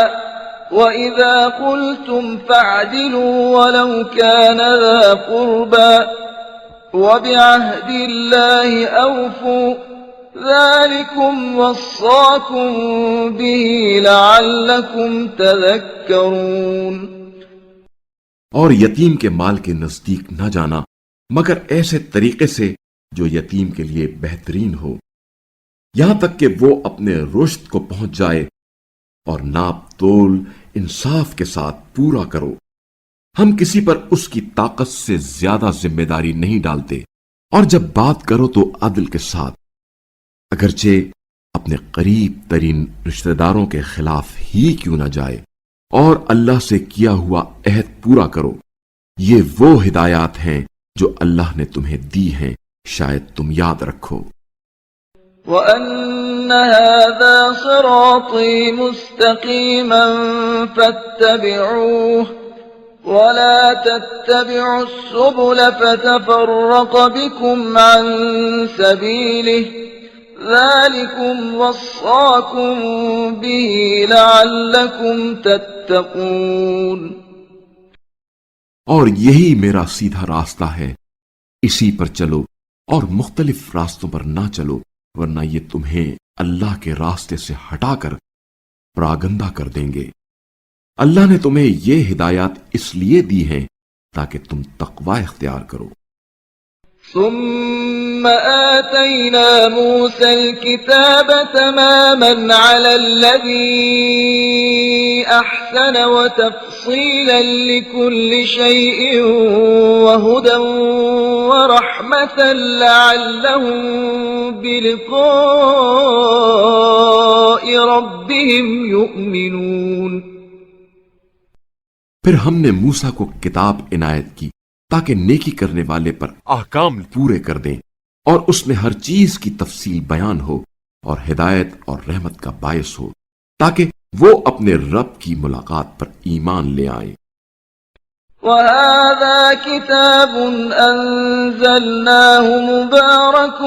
وإذا قلتم فاعدلوا ولو كان ذا قربى وبعهد الله أوفوا ذلكم وصاكم به لعلكم تذكرون۔ اور یتیم کے مال کے نزدیک نہ جانا مگر ایسے طریقے سے جو یتیم کے لیے بہترین ہو، یہاں تک کہ وہ اپنے رشد کو پہنچ جائے، اور ناپ تول انصاف کے ساتھ پورا کرو۔ ہم کسی پر اس کی طاقت سے زیادہ ذمہ داری نہیں ڈالتے، اور جب بات کرو تو عدل کے ساتھ، اگرچہ اپنے قریب ترین رشتہ داروں کے خلاف ہی کیوں نہ جائے، اور اللہ سے کیا ہوا عہد پورا کرو۔ یہ وہ ہدایات ہیں جو اللہ نے تمہیں دی ہیں، شاید تم یاد رکھو۔ وَأَنَّ هَذَا صِرَاطِي مُسْتَقِيمًا فَاتَّبِعُوهُ وَلَا تَتَّبِعُوا السُّبُلَ فَتَفَرَّقَ بِكُمْ عَن سَبِيلِهِ ذَلِكُمْ وَصَّاكُمْ بِهِ لَعَلَّكُمْ تَتَّقُونَ۔ اور یہی میرا سیدھا راستہ ہے، اسی پر چلو اور مختلف راستوں پر نہ چلو، ورنہ یہ تمہیں اللہ کے راستے سے ہٹا کر پراگندہ کر دیں گے۔ اللہ نے تمہیں یہ ہدایات اس لیے دی ہیں تاکہ تم تقوی اختیار کرو۔ ثم آتينا موسى الكتاب تماما على الذي أحسن وتفصيلا لكل شيء وهدى ورحمة لعلهم بلقاء ربهم يؤمنون۔ پھر ہم نے موسیٰ کو کتاب عنایت کی تاکہ نیکی کرنے والے پر احکام پورے کر دیں، اور اس میں ہر چیز کی تفصیل بیان ہو اور ہدایت اور رحمت کا باعث ہو، تاکہ وہ اپنے رب کی ملاقات پر ایمان لے آئیں۔ وَهَذَا كِتَابٌ أَنزَلْنَاهُ مُبَارَكٌ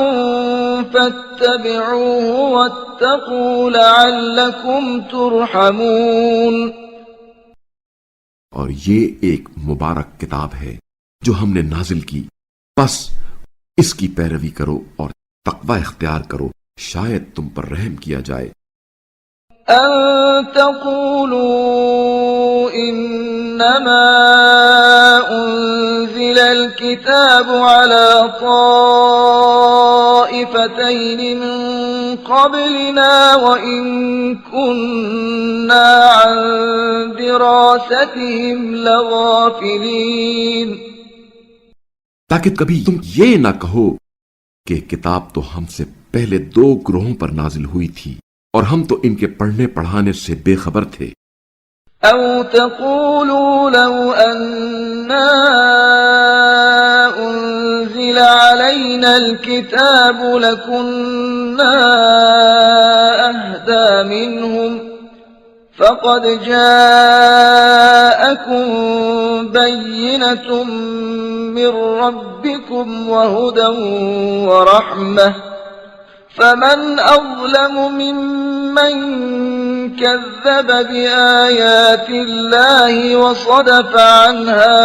فَاتَّبِعُوهُ وَاتَّقُوا لَعَلَّكُمْ تُرْحَمُونَ۔ اور یہ ایک مبارک کتاب ہے جو ہم نے نازل کی، بس اس کی پیروی کرو اور تقوی اختیار کرو، شاید تم پر رحم کیا جائے۔ أَن تَقُولُوا إِنَّمَا أُنزِلَ الْكِتَابُ عَلَى طَائِفَتَيْنِ مِن قَبْلِنَا وَإِن كُنَّا عَن دِرَاسَتِهِمْ لَغَافِلِينَ۔ تاکہ کبھی تم یہ نہ کہو کہ کتاب تو ہم سے پہلے 2 گروہوں پر نازل ہوئی تھی اور ہم تو ان کے پڑھنے پڑھانے سے بے خبر تھے۔ أَوْ تَقُولُوا لَوْ أَنَّا أُنزِلَ عَلَيْنَا الْكِتَابُ لَكُنَّا أَهْدَىٰ مِنْهُمْ فَقَدْ جَاءَكُمْ بَيِّنَةٌ مِّن رَّبِّكُمْ وَهُدًى وَرَحْمَةٌ فَمَنْ أَظْلَمُ مِمَّن كَذَّبَ بِآيَاتِ اللَّهِ وَصَدَفَ عَنْهَا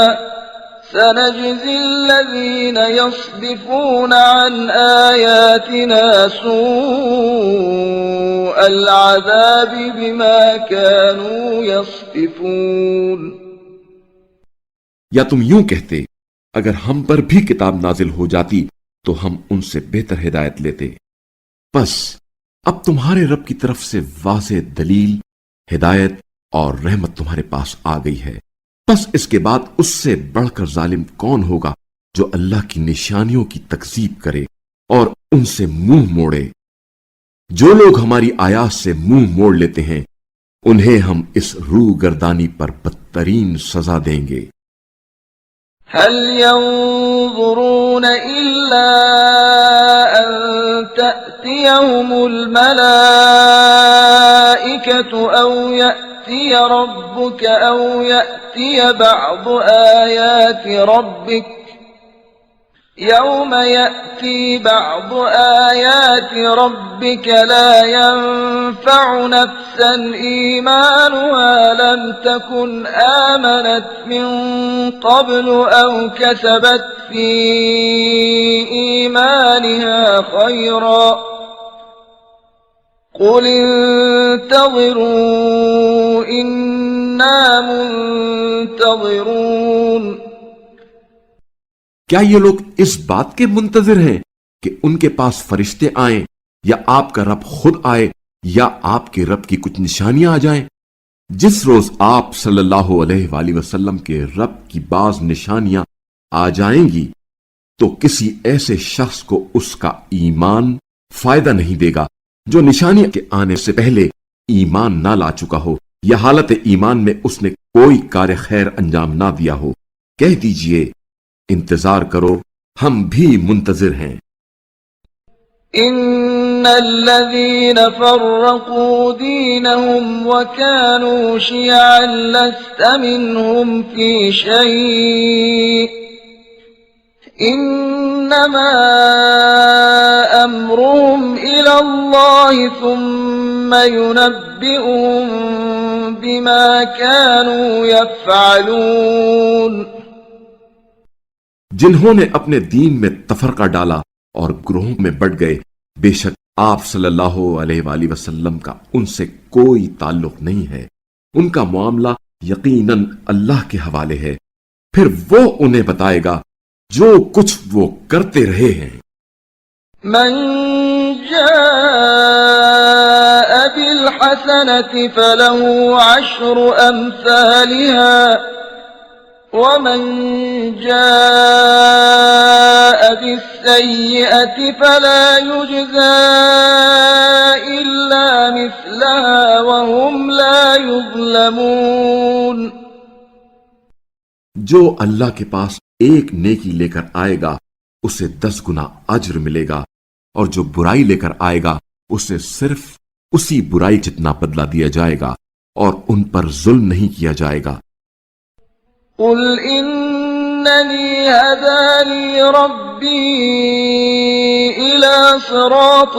سَنَجْزِي الَّذِينَ يَصْدِفُونَ عَنْ آيَاتِنَا سُوءَ الْعَذَابِ بِمَا كَانُوا يَصْدِفُونَ۔ یا تم یوں کہتے، اگر ہم پر بھی کتاب نازل ہو جاتی تو ہم ان سے بہتر ہدایت لیتے۔ بس اب تمہارے رب کی طرف سے واضح دلیل، ہدایت اور رحمت تمہارے پاس آ گئی ہے، بس اس کے بعد اس سے بڑھ کر ظالم کون ہوگا جو اللہ کی نشانیوں کی تکذیب کرے اور ان سے منہ موڑے۔ جو لوگ ہماری آیات سے منہ موڑ لیتے ہیں انہیں ہم اس روح گردانی پر بدترین سزا دیں گے۔ هل ينظرون إلا أن تأتيهم الملائكة أو يأتي ربك أو يأتي بعض آيات ربك يوم يأتي بعض آيات ربك لا ينفع نفسا إيمانها لم تكن آمنت من قبل أو كسبت في إيمانها خيرا قل انتظروا إنا منتظرون۔ کیا یہ لوگ اس بات کے منتظر ہیں کہ ان کے پاس فرشتے آئیں یا آپ کا رب خود آئے یا آپ کے رب کی کچھ نشانیاں آ جائیں؟ جس روز آپ صلی اللہ علیہ وآلہ وسلم کے رب کی بعض نشانیاں آ جائیں گی تو کسی ایسے شخص کو اس کا ایمان فائدہ نہیں دے گا جو نشانی کے آنے سے پہلے ایمان نہ لا چکا ہو یا حالت ایمان میں اس نے کوئی کار خیر انجام نہ دیا ہو۔ کہہ دیجئے انتظار کرو، ہم بھی منتظر ہیں۔ إن الذين فرقوا دينهم وكانوا شيعا لست منهم في شيء إنما أمرهم إلى الله ثم ينبئهم بما كانوا يفعلون۔ جنہوں نے اپنے دین میں تفرقہ ڈالا اور گروہوں میں بٹ گئے، بے شک آپ صلی اللہ علیہ وآلہ وسلم کا ان سے کوئی تعلق نہیں ہے، ان کا معاملہ یقیناً اللہ کے حوالے ہے، پھر وہ انہیں بتائے گا جو کچھ وہ کرتے رہے ہیں۔ من جاء بالحسنة فله عشر أمثالها ومن جاء بالسيئة فلا يجزى إلا مثلها وهم لا يظلمون۔ جو اللہ کے پاس ایک نیکی لے کر آئے گا اسے 10 گنا اجر ملے گا، اور جو برائی لے کر آئے گا اسے صرف اسی برائی جتنا بدلہ دیا جائے گا، اور ان پر ظلم نہیں کیا جائے گا۔ قل إنني هداني ربي إلى صراط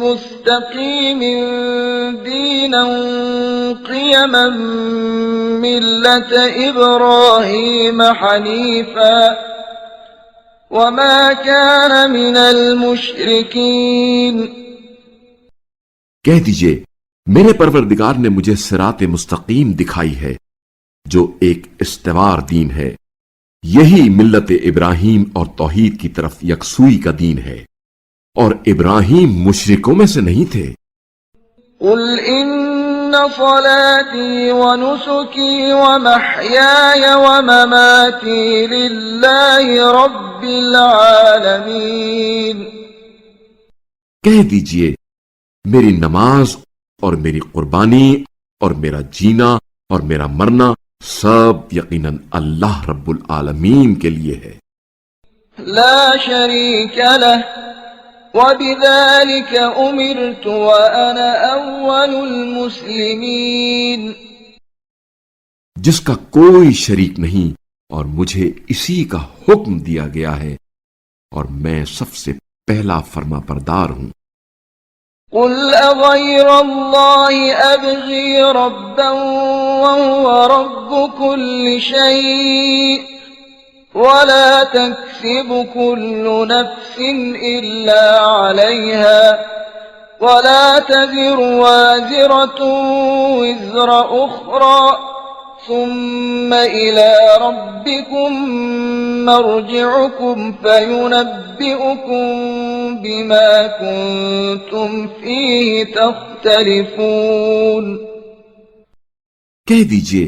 مستقيم دينا قيما ملة إبراهيم حنيفا وما كان من المشركين۔ کہہ دیجئے میرے پروردگار نے مجھے صراط مستقیم دکھائی ہے جو ایک استوار دین ہے، یہی ملت ابراہیم اور توحید کی طرف یکسوئی کا دین ہے، اور ابراہیم مشرکوں میں سے نہیں تھے۔ قل إن صلاتي ونسكي ومحياي ومماتي لله رب العالمين۔ کہہ دیجئے میری نماز اور میری قربانی اور میرا جینا اور میرا مرنا سب یقیناً اللہ رب العالمین کے لیے ہے۔ لا شريك له وبذلك أمرت وأنا أول المسلمين۔ جس کا کوئی شریک نہیں اور مجھے اسی کا حکم دیا گیا ہے، اور میں سب سے پہلا فرما بردار ہوں۔ قل أغير الله أبغي ربا وهو رب كل شيء ولا تكسب كل نفس إلا عليها ولا تزر وازرة وزر أخرى ثم إلى ربكم مرجعكم فينبئكم بما كنتم فيه تختلفون۔ کہہ دیجئے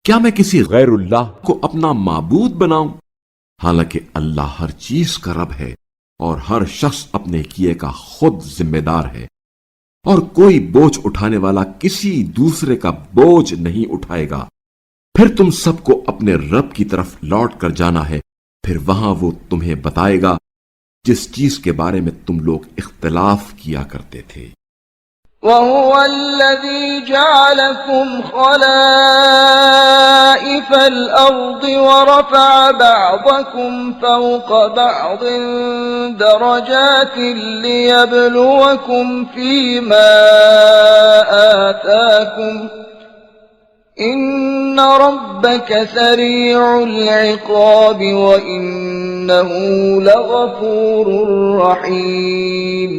کیا میں کسی غیر اللہ کو اپنا معبود بناؤں، حالانکہ اللہ ہر چیز کا رب ہے اور ہر شخص اپنے کیے کا خود ذمہ دار ہے، اور کوئی بوجھ اٹھانے والا کسی دوسرے کا بوجھ نہیں اٹھائے گا۔ پھر تم سب کو اپنے رب کی طرف لوٹ کر جانا ہے، پھر وہاں وہ تمہیں بتائے گا جس چیز کے بارے میں تم لوگ اختلاف کیا کرتے تھے۔ وهو الذي جعلكم خلائف الأرض ورفع بعضكم فوق بعض درجات ليبلوكم فيما آتاكم إن ربك سريع العقاب وإنه لغفور رحيم۔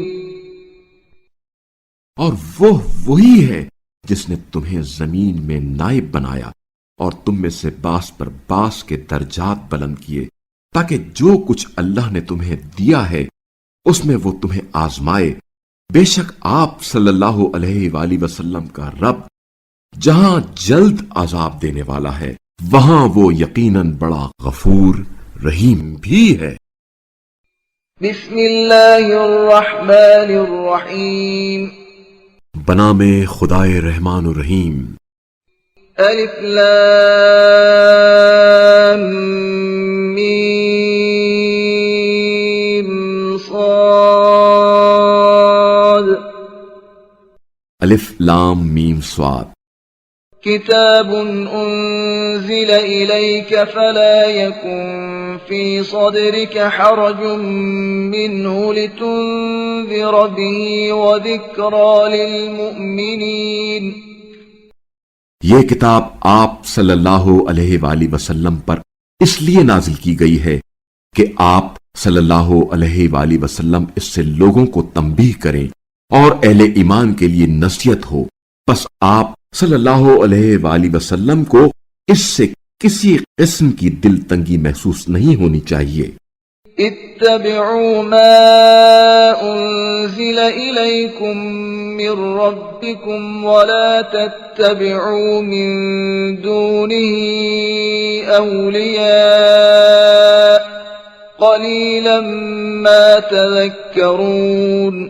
اور وہ وہی ہے جس نے تمہیں زمین میں نائب بنایا اور تم میں سے باس پر باس کے درجات بلند کیے، تاکہ جو کچھ اللہ نے تمہیں دیا ہے اس میں وہ تمہیں آزمائے۔ بے شک آپ صلی اللہ علیہ وآلہ وسلم کا رب جہاں جلد عذاب دینے والا ہے وہاں وہ یقیناً بڑا غفور رحیم بھی ہے۔ بسم اللہ الرحمن الرحیم۔ بنام خدائے رحمان الرحیم۔ الف لام میم صاد۔ الف لام میم صاد۔ کتاب انزل الیک فلا یکن فی صدرک حرج منه لتنذر به وذکرى للمؤمنین۔ یہ کتاب آپ صلی اللہ علیہ وآلہ وسلم پر اس لیے نازل کی گئی ہے کہ آپ صلی اللہ علیہ وآلہ وسلم اس سے لوگوں کو تنبیہ کریں اور اہل ایمان کے لیے نصیحت ہو۔ پس آپ صلی اللہ علیہ وآلہ وسلم کو اس سے کسی قسم کی دل تنگی محسوس نہیں ہونی چاہیے۔ اتبعوا ما انزل الیکم من ربکم ولا تتبعوا من دونه اولیاء قلیلا ما تذکرون۔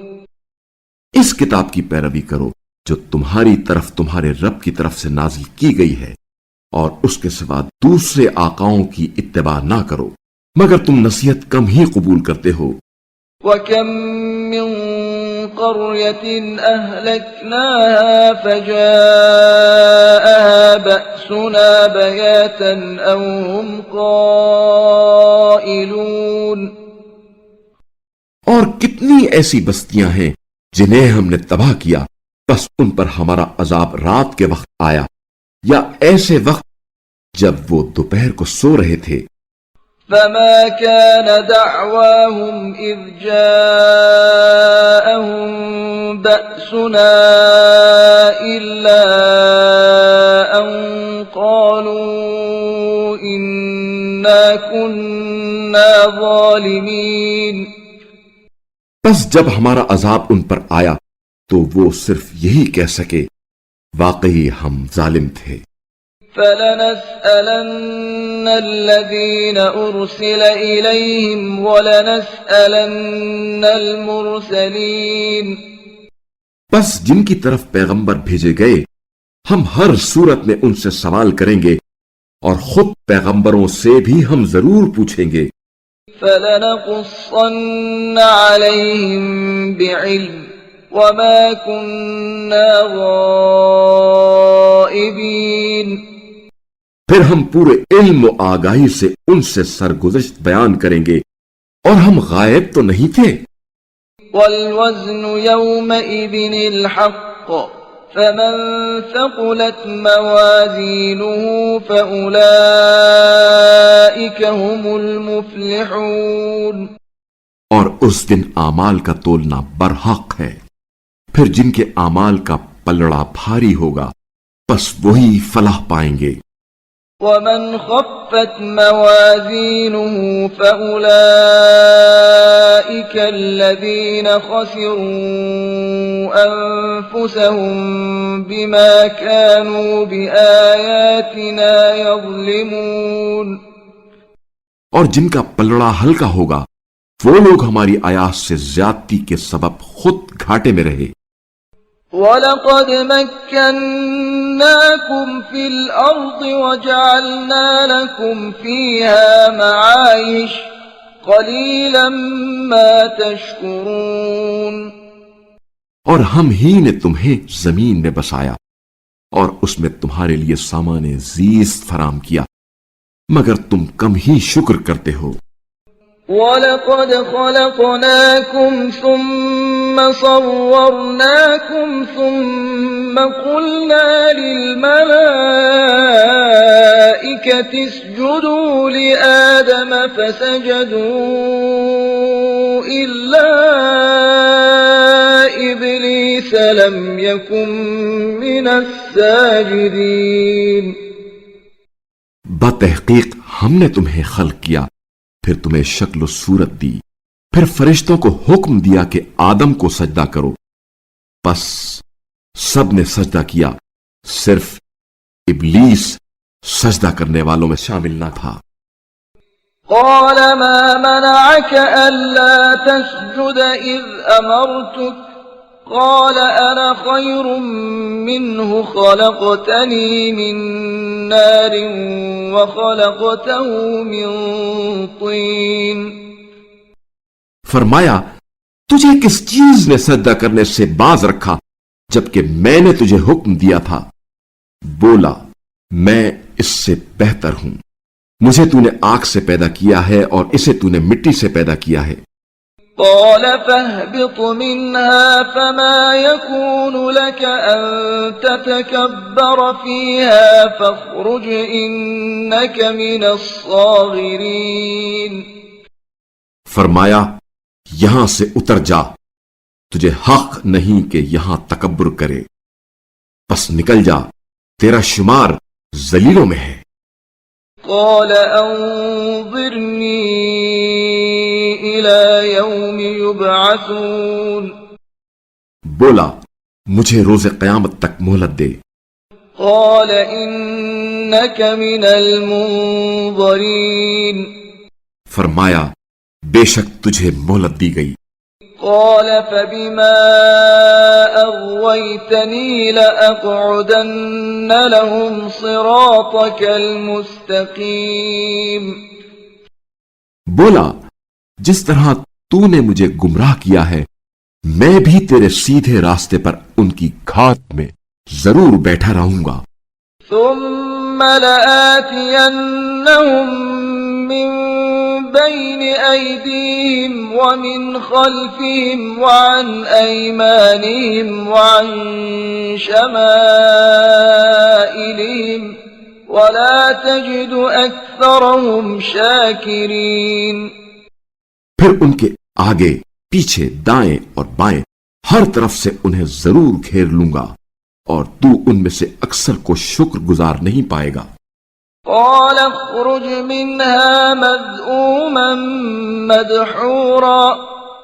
اس کتاب کی پیروی کرو جو تمہاری طرف تمہارے رب کی طرف سے نازل کی گئی ہے اور اس کے سوا دوسرے آقاؤں کی اتباع نہ کرو مگر تم نصیحت کم ہی قبول کرتے ہو۔ وَكَم مِّن قَرْيَةٍ أَهْلَكْنَاهَا فَجَاءَهَا بَأْسُنَا بَيَاتًا أَوْ هُمْ قَائِلُونَ۔ اور کتنی ایسی بستیاں ہیں جنہیں ہم نے تباہ کیا بس ان پر ہمارا عذاب رات کے وقت آیا یا ایسے وقت جب وہ دوپہر کو سو رہے تھے۔ فما كان دعواهم إذ جاءهم بأسنا إلا أن قالوا إنا كنا ظالمين۔ بس جب ہمارا عذاب ان پر آیا تو وہ صرف یہی کہہ سکے واقعی ہم ظالم تھے۔ فَلَنَسْأَلَنَّ الَّذِينَ أُرْسِلَ إِلَيْهِمْ وَلَنَسْأَلَنَّ الْمُرْسَلِينَ۔ بس جن کی طرف پیغمبر بھیجے گئے ہم ہر صورت میں ان سے سوال کریں گے اور خود پیغمبروں سے بھی ہم ضرور پوچھیں گے۔ فَلَنَقُصَّنَّ عَلَيْهِمْ بِعِلْمٍ وَمَا كُنَّا غَائِبِينَ۔ پھر ہم پورے علم و آگاہی سے ان سے سرگزشت بیان کریں گے اور ہم غائب تو نہیں تھے۔ وَالْوَزْنُ يَوْمَئِذٍ الْحَقُّ فَمَنْ ثَقُلَتْ مَوَازِينُهُ فَأُولَئِكَ هُمُ الْمُفْلِحُونَ۔ اور اس دن اعمال کا تولنا برحق ہے، پھر جن کے اعمال کا پلڑا بھاری ہوگا بس وہی فلاح پائیں گے۔ وَمَنْ خَفَّتْ مَوَازِينُهُ فَأُولَئِكَ الَّذِينَ خَسِرُوا أَنفُسَهُمْ بِمَا كَانُوا بِآيَاتِنَا يَظْلِمُونَ۔ اور جن کا پلڑا ہلکا ہوگا وہ لوگ ہماری آیات سے زیادتی کے سبب خود گھاٹے میں رہے۔ وَلَقَدْ مَكَّنَّاكُمْ فِي الْأَرْضِ وَجَعَلْنَا لَكُمْ فِيهَا مَعَايِشَ قَلِيلًا مَا تَشْكُرُونَ۔ اور ہم ہی نے تمہیں زمین میں بسایا اور اس میں تمہارے لیے سامان زیست فراہم کیا مگر تم کم ہی شکر کرتے ہو۔ وَلَقَدْ خَلَقْنَاكُمْ ثُمَّ صَوَّرْنَاكُمْ ثُمَّ قُلْنَا لِلْمَلَائِكَةِ اسْجُدُوا لِآدَمَ فَسَجَدُوا إِلَّا إِبْلِيسَ لَمْ يَكُنْ مِنَ السَّاجِدِينَ۔ بتحقیق ہم نے تمہیں خلق کیا پھر تمہیں شکل و صورت دی، پھر فرشتوں کو حکم دیا کہ آدم کو سجدہ کرو، بس سب نے سجدہ کیا، صرف ابلیس سجدہ کرنے والوں میں شامل نہ تھا۔ قال ما منعك ألا تسجد إذ أمرتك قال أنا خير منه خلقتني من نار وخلقته من طين۔ فرمایا تجھے کس چیز نے سجدہ کرنے سے باز رکھا جبکہ میں نے تجھے حکم دیا تھا؟ بولا میں اس سے بہتر ہوں، مجھے تو نے آگ سے پیدا کیا ہے اور اسے تو نے مٹی سے پیدا کیا ہے۔ قال فاهبط منها فما يكون لك أن تتكبر فيها فاخرج إنك من الصاغرين۔ فرمایا یہاں سے اتر جا، تجھے حق نہیں کہ یہاں تکبر کرے، بس نکل جا، تیرا شمار ذلیلوں میں ہے۔ قال أنظرني إلى يوم يبعثون۔ بولا مجھے روز قیامت تک مہلت دے۔ قال إنك من المنظرين۔ فرمایا بے شک تجھے مہلت دی گئی۔ قال فبما أغويتني لأقعدن لهم صراطك المستقيم۔ بولا جس طرح تو نے مجھے گمراہ کیا ہے میں بھی تیرے سیدھے راستے پر ان کی گھات میں ضرور بیٹھا رہوں گا۔ ثم لآتينهم من بين أيديهم ومن خلفهم وعن أيمانهم وعن شمائلهم ولا تجد أكثرهم شاكرين۔ پھر ان کے آگے پیچھے دائیں اور بائیں ہر طرف سے انہیں ضرور گھیر لوں گا اور تو ان میں سے اکثر کو شکر گزار نہیں پائے گا۔ قال اخرج منها مذءوما مدحورا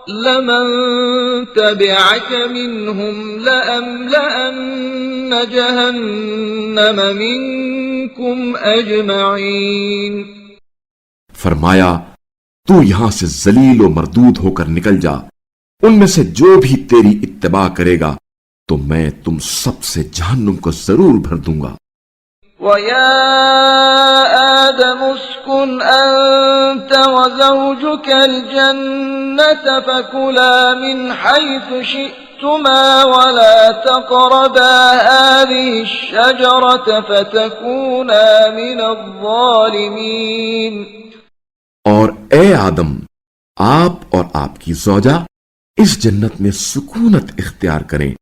لمن تبعك منهم لأملأن جهنم منكم أجمعين۔ فرمایا تو یہاں سے ذلیل و مردود ہو کر نکل جا، ان میں سے جو بھی تیری اتباع کرے گا تو میں تم سب سے جہنم کو ضرور بھر دوں گا۔ وَيَا آدَمُ اسْكُنْ أَنْتَ وَزَوْجُكَ الْجَنَّةَ فَكُلَا مِنْ حَيْثُ شِئْتُمَا وَلَا تَقْرَبَا هَذِهِ الشَّجَرَةَ فَتَكُونَا مِنَ الظَّالِمِينَ۔ اور اے آدم آپ اور آپ کی زوجہ اس جنت میں سکونت اختیار کریں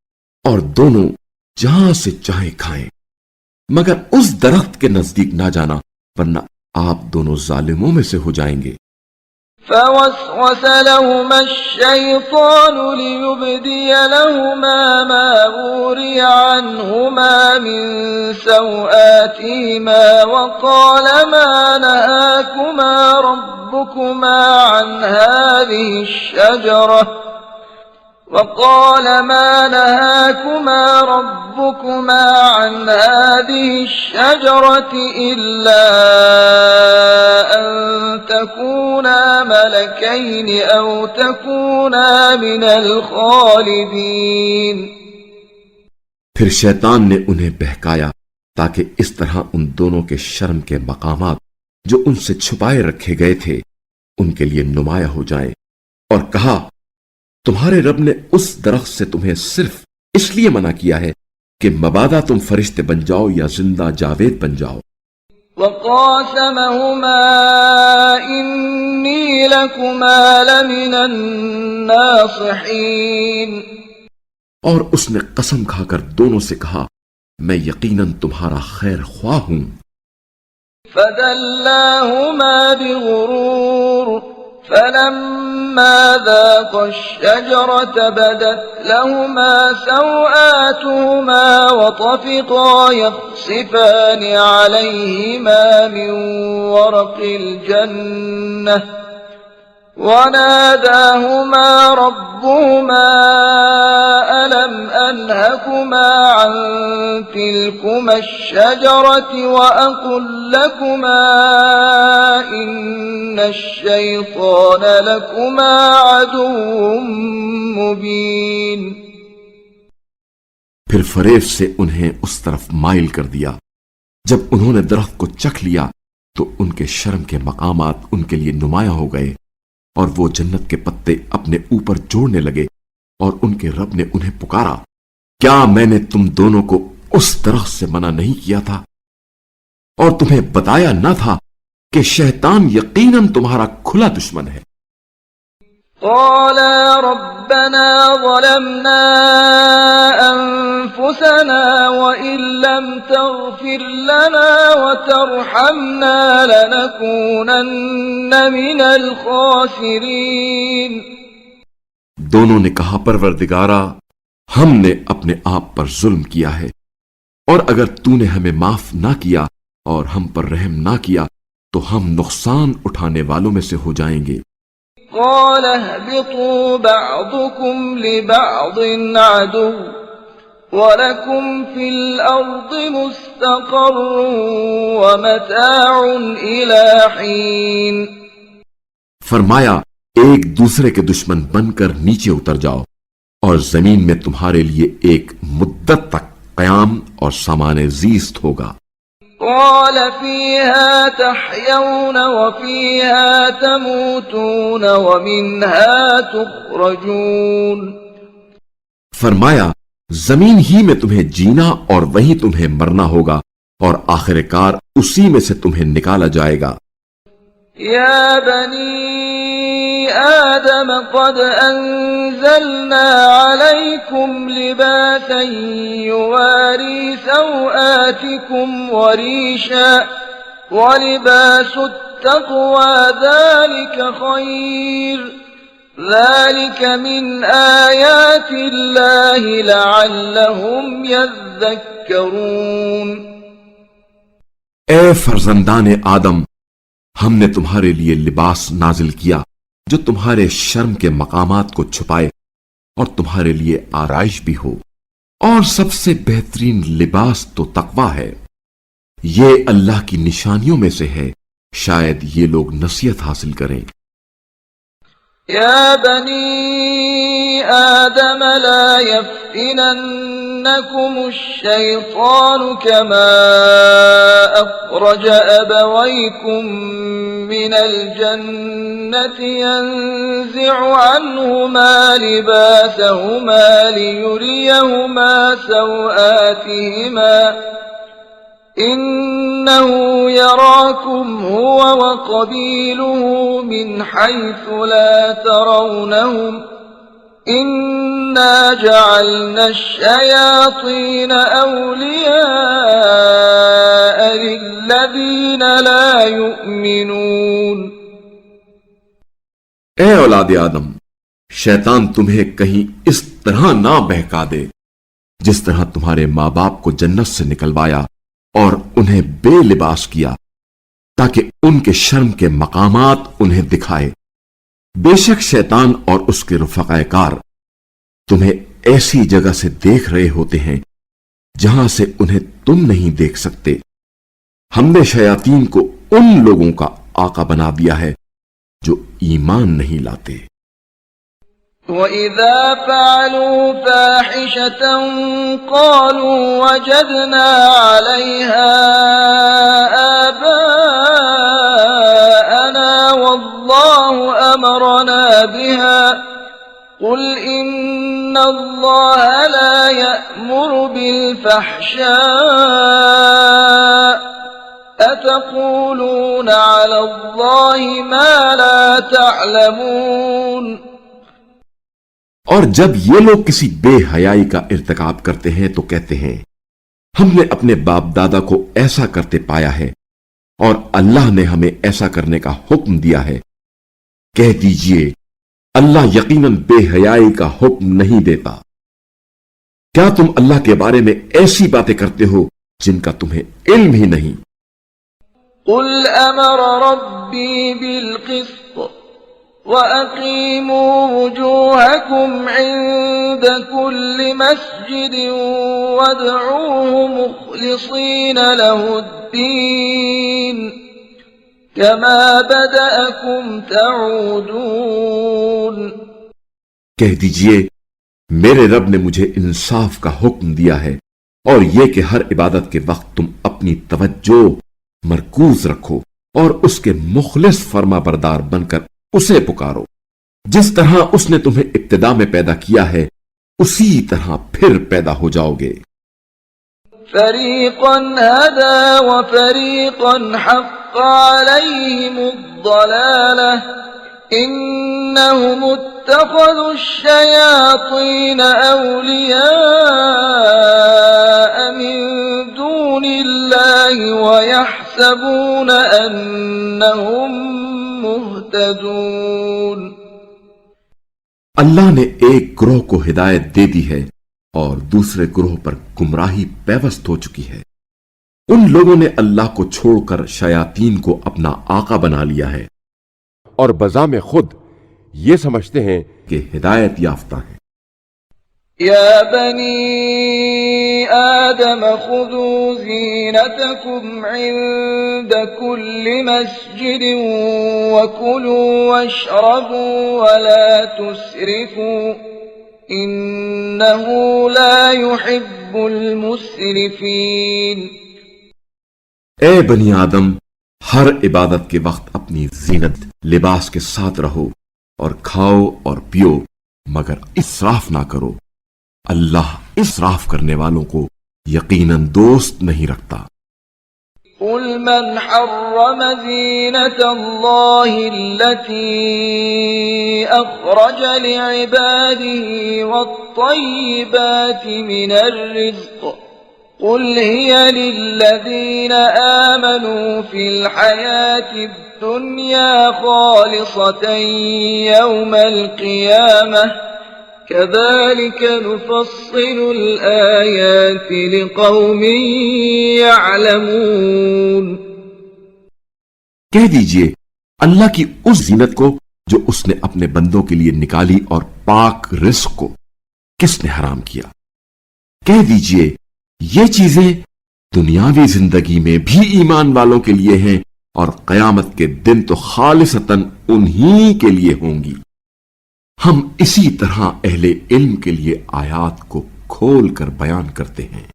اور دونوں جہاں سے چاہیں کھائیں، مگر اس درخت کے نزدیک نہ جانا ورنہ آپ دونوں ظالموں میں سے ہو جائیں گے۔ فوسوس لهما الشيطان ليبدي لهما ما وري عنهما من سوآتهما وقال ما نهاكما ربكما عن هذه الشجرة إلا أن تكونا ملكين أو تكونا من الخالدين۔ پھر شیطان نے انہیں بہکایا تاکہ اس طرح ان دونوں کے شرم کے مقامات جو ان سے چھپائے رکھے گئے تھے ان کے لیے نمایاں ہو جائیں، اور کہا تمہارے رب نے اس درخت سے تمہیں صرف اس لیے منع کیا ہے کہ مبادا تم فرشتے بن جاؤ یا زندہ جاوید بن جاؤ۔ وقاسمهما إني لكما لمن الناصحين۔ اور اس نے قسم کھا کر دونوں سے کہا میں یقیناً تمہارا خیر خواہ ہوں۔ فدلاهما بغرور فلما ذاقا الشجرة بدت لهما سوآتهما وطفقا يخصفان عليهما من ورق الجنة وناداهما ربهما ألم أنهكما عن تلكما الشجرة وأقل لكما إن الشيطان لكما عدو مبين. پھر فریب سے انہیں اس طرف مائل کر دیا. جب انہوں نے درخت کو چکھ لیا تو ان کے شرم کے مقامات ان کے لیے نمایاں ہو گئے اور وہ جنت کے پتے اپنے اوپر جوڑنے لگے اور ان کے رب نے انہیں پکارا، کیا میں نے تم دونوں کو اس درخت سے منع نہیں کیا تھا اور تمہیں بتایا نہ تھا کہ شیطان یقیناً تمہارا کھلا دشمن ہے؟ قالا ربنا ظلمنا أنفسنا وإن لم تغفر لنا وترحمنا لنكونن من الخاسرين. دونوں نے کہا، پروردگارا، ہم نے اپنے آپ پر ظلم کیا ہے، اور اگر تو نے ہمیں معاف نہ کیا اور ہم پر رحم نہ کیا تو ہم نقصان اٹھانے والوں میں سے ہو جائیں گے. قال اهبطوا بعضكم لبعض عدو وَلَكُمْ فِي الْأَرْضِ مُسْتَقَرٌّ وَمَتَاعٌ إِلَىٰ حِينٍ. فرمایا، ایک دوسرے کے دشمن بن کر نیچے اتر جاؤ اور زمین میں تمہارے لیے ایک مدت تک قیام اور سامان زیست ہوگا. قَالَ فِيهَا تَحْيَوْنَ وَفِيهَا تَمُوتُونَ وَمِنْهَا تُخْرَجُونَ. فرمایا، زمین ہی میں تمہیں جینا اور وہیں تمہیں مرنا ہوگا اور آخر کار اسی میں سے تمہیں نکالا جائے گا. یا بنی آدم قد انزلنا علیکم لباسا یواری سوآتکم وریشا ولباس التقوى ذلك خیر ذلك من آیات اللہ لعلهم یذکرون. اے فرزندان آدم، ہم نے تمہارے لیے لباس نازل کیا جو تمہارے شرم کے مقامات کو چھپائے اور تمہارے لیے آرائش بھی ہو، اور سب سے بہترین لباس تو تقوی ہے. یہ اللہ کی نشانیوں میں سے ہے، شاید یہ لوگ نصیحت حاصل کریں. یا بنی آدم لا يفتننكم الشيطان كما أخرج أبويكم من الجنة ينزع عنهما لباسهما ليريهما سوآتهما إنه يراكم هو وقبيله من حيث لا ترونهم إنا جعلنا الشياطين أولياء للذين لا يؤمنون. اے اولاد آدم، شیطان تمہیں کہیں اس طرح نہ بہکا دے جس طرح تمہارے ماں باپ کو جنت سے نکلوایا اور انہیں بے لباس کیا تاکہ ان کے شرم کے مقامات انہیں دکھائے. بے شک شیطان اور اس کے رفقائے کار تمہیں ایسی جگہ سے دیکھ رہے ہوتے ہیں جہاں سے انہیں تم نہیں دیکھ سکتے. ہم نے شیاطین کو ان لوگوں کا آقا بنا دیا ہے جو ایمان نہیں لاتے. وَإِذَا فَعَلُوا فَاحِشَةً قَالُوا وَجَدْنَا عَلَيْهَا آبَاءَنَا وَاللَّهُ أَمَرَنَا بِهَا قُلْ إِنَّ اللَّهَ لَا يَأْمُرُ بِالْفَحْشَاءِ أَتَقُولُونَ عَلَى اللَّهِ مَا لَا تَعْلَمُونَ. اور جب یہ لوگ کسی بے حیائی کا ارتکاب کرتے ہیں تو کہتے ہیں، ہم نے اپنے باپ دادا کو ایسا کرتے پایا ہے اور اللہ نے ہمیں ایسا کرنے کا حکم دیا ہے. کہہ دیجئے، اللہ یقیناً بے حیائی کا حکم نہیں دیتا. کیا تم اللہ کے بارے میں ایسی باتیں کرتے ہو جن کا تمہیں علم ہی نہیں؟ قل امر ربی بالقسط وَأَقِيمُوا وُجُوهَكُمْ عِندَ كُلِّ مَسْجِدٍ وَادْعُوهُ مُخْلِصِينَ لَهُ الدِّينَ كَمَا بَدَأَكُمْ تَعُودُونَ۔ کہہ دیجئے میرے رب نے مجھے انصاف کا حکم دیا ہے، اور یہ کہ ہر عبادت کے وقت تم اپنی توجہ مرکوز رکھو اور اس کے مخلص فرما بردار بن کر اسے پکارو۔ جس طرح اس نے تمہیں ابتدا میں پیدا کیا ہے اسی طرح پھر پیدا ہو جاؤ گے۔ فَرِيقًا هَدَى وَفَرِيقًا حَقَّ عَلَيْهِمُ الضَّلَالَةُ إِنَّهُمُ اتَّخَذُوا الشَّيَاطِينَ أَوْلِيَاءَ مِن دُونِ اللَّهِ وَيَحْسَبُونَ أَنَّهُم مُّهْتَدُونَ۔ اللہ نے ایک گروہ کو ہدایت دے دی ہے اور دوسرے گروہ پر گمراہی پیوست ہو چکی ہے۔ ان لوگوں نے اللہ کو چھوڑ کر شیاطین کو اپنا آقا بنا لیا ہے اور بذام خود یہ سمجھتے ہیں کہ ہدایت یافتہ ہیں۔ یا بنی آدم خذوا زینتکم عند کل مسجد وکلوا واشربوا ولا تسرفوا انه لا يحب المسرفین۔ اے بنی آدم، ہر عبادت کے وقت اپنی زینت لباس کے ساتھ رہو اور کھاؤ اور پیو، مگر اسراف نہ کرو، اللہ اسراف کرنے والوں کو یقیناً دوست نہیں رکھتا۔ قل من حرم زینة اللہ التي اخرج لعباده والطیبات من الرزق قل هي للذین آمنوا في الحياة الدنيا خالصة يوم القيامة كذلك نفصل الآيات لقوم يعلمون۔ کہہ دیجئے اللہ کی اس زینت کو جو اس نے اپنے بندوں کے لیے نکالی اور پاک رزق کو کس نے حرام کیا؟ کہہ دیجئے یہ چیزیں دنیاوی زندگی میں بھی ایمان والوں کے لیے ہیں اور قیامت کے دن تو خالصتاً انہی کے لیے ہوں گی۔ ہم اسی طرح اہل علم کے لیے آیات کو کھول کر بیان کرتے ہیں۔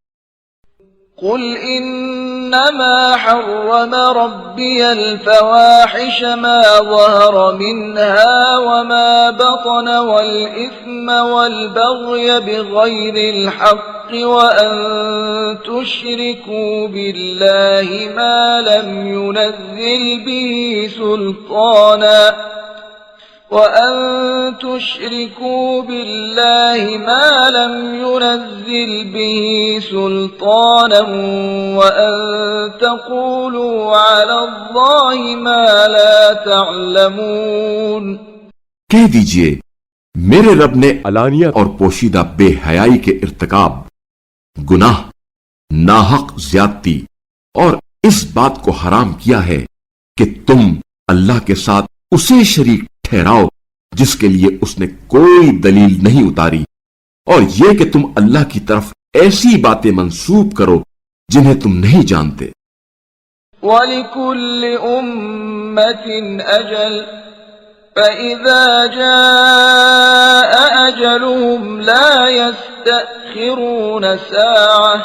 قل انما حرم ربي الفواحش ما ظهر منها وما بطن والإثم والبغي بغير الحق وأن تشركوا بالله ما لم ينزل به سلطانا وأن تشركوا بالله ما لم ينزل به سلطانا وأن تقولوا على الله ما لا تعلمون۔ کہہ دیجئے میرے رب نے علانیہ اور پوشیدہ بے حیائی کے ارتکاب، گناہ، ناحق زیادتی اور اس بات کو حرام کیا ہے کہ تم اللہ کے ساتھ اسے شریک ٹھہراؤ جس کے لیے اس نے کوئی دلیل نہیں اتاری، اور یہ کہ تم اللہ کی طرف ایسی باتیں منسوب کرو جنہیں تم نہیں جانتے۔ وَلِكُلِّ أُمَّةٍ أَجَلٌ فَإِذَا جَاءَ أَجَلُهُمْ لَا يَسْتَأْخِرُونَ سَاعَةً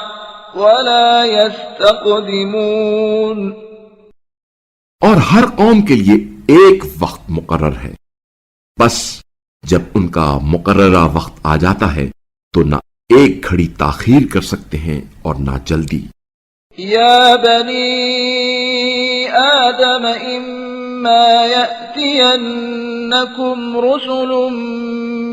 وَلَا يَسْتَقْدِمُونَ۔ اور ہر قوم کے لیے ایک وقت مقرر ہے، بس جب ان کا مقررہ وقت آ جاتا ہے تو نہ ایک گھڑی تاخیر کر سکتے ہیں اور نہ جلدی۔ یا بنی آدم اما یأتینکم رسل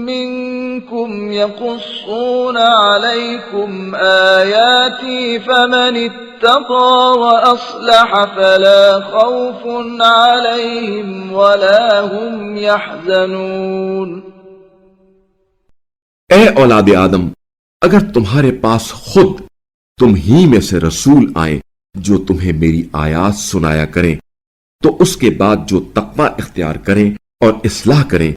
منکم یقصون علیکم آیاتی فمن اتقى وأصلح فلا خوف عليهم ولا هم يحزنون۔ اے اولاد آدم، اگر تمہارے پاس خود تم ہی میں سے رسول آئیں جو تمہیں میری آیات سنایا کریں تو اس کے بعد جو تقوی اختیار کریں اور اصلاح کریں،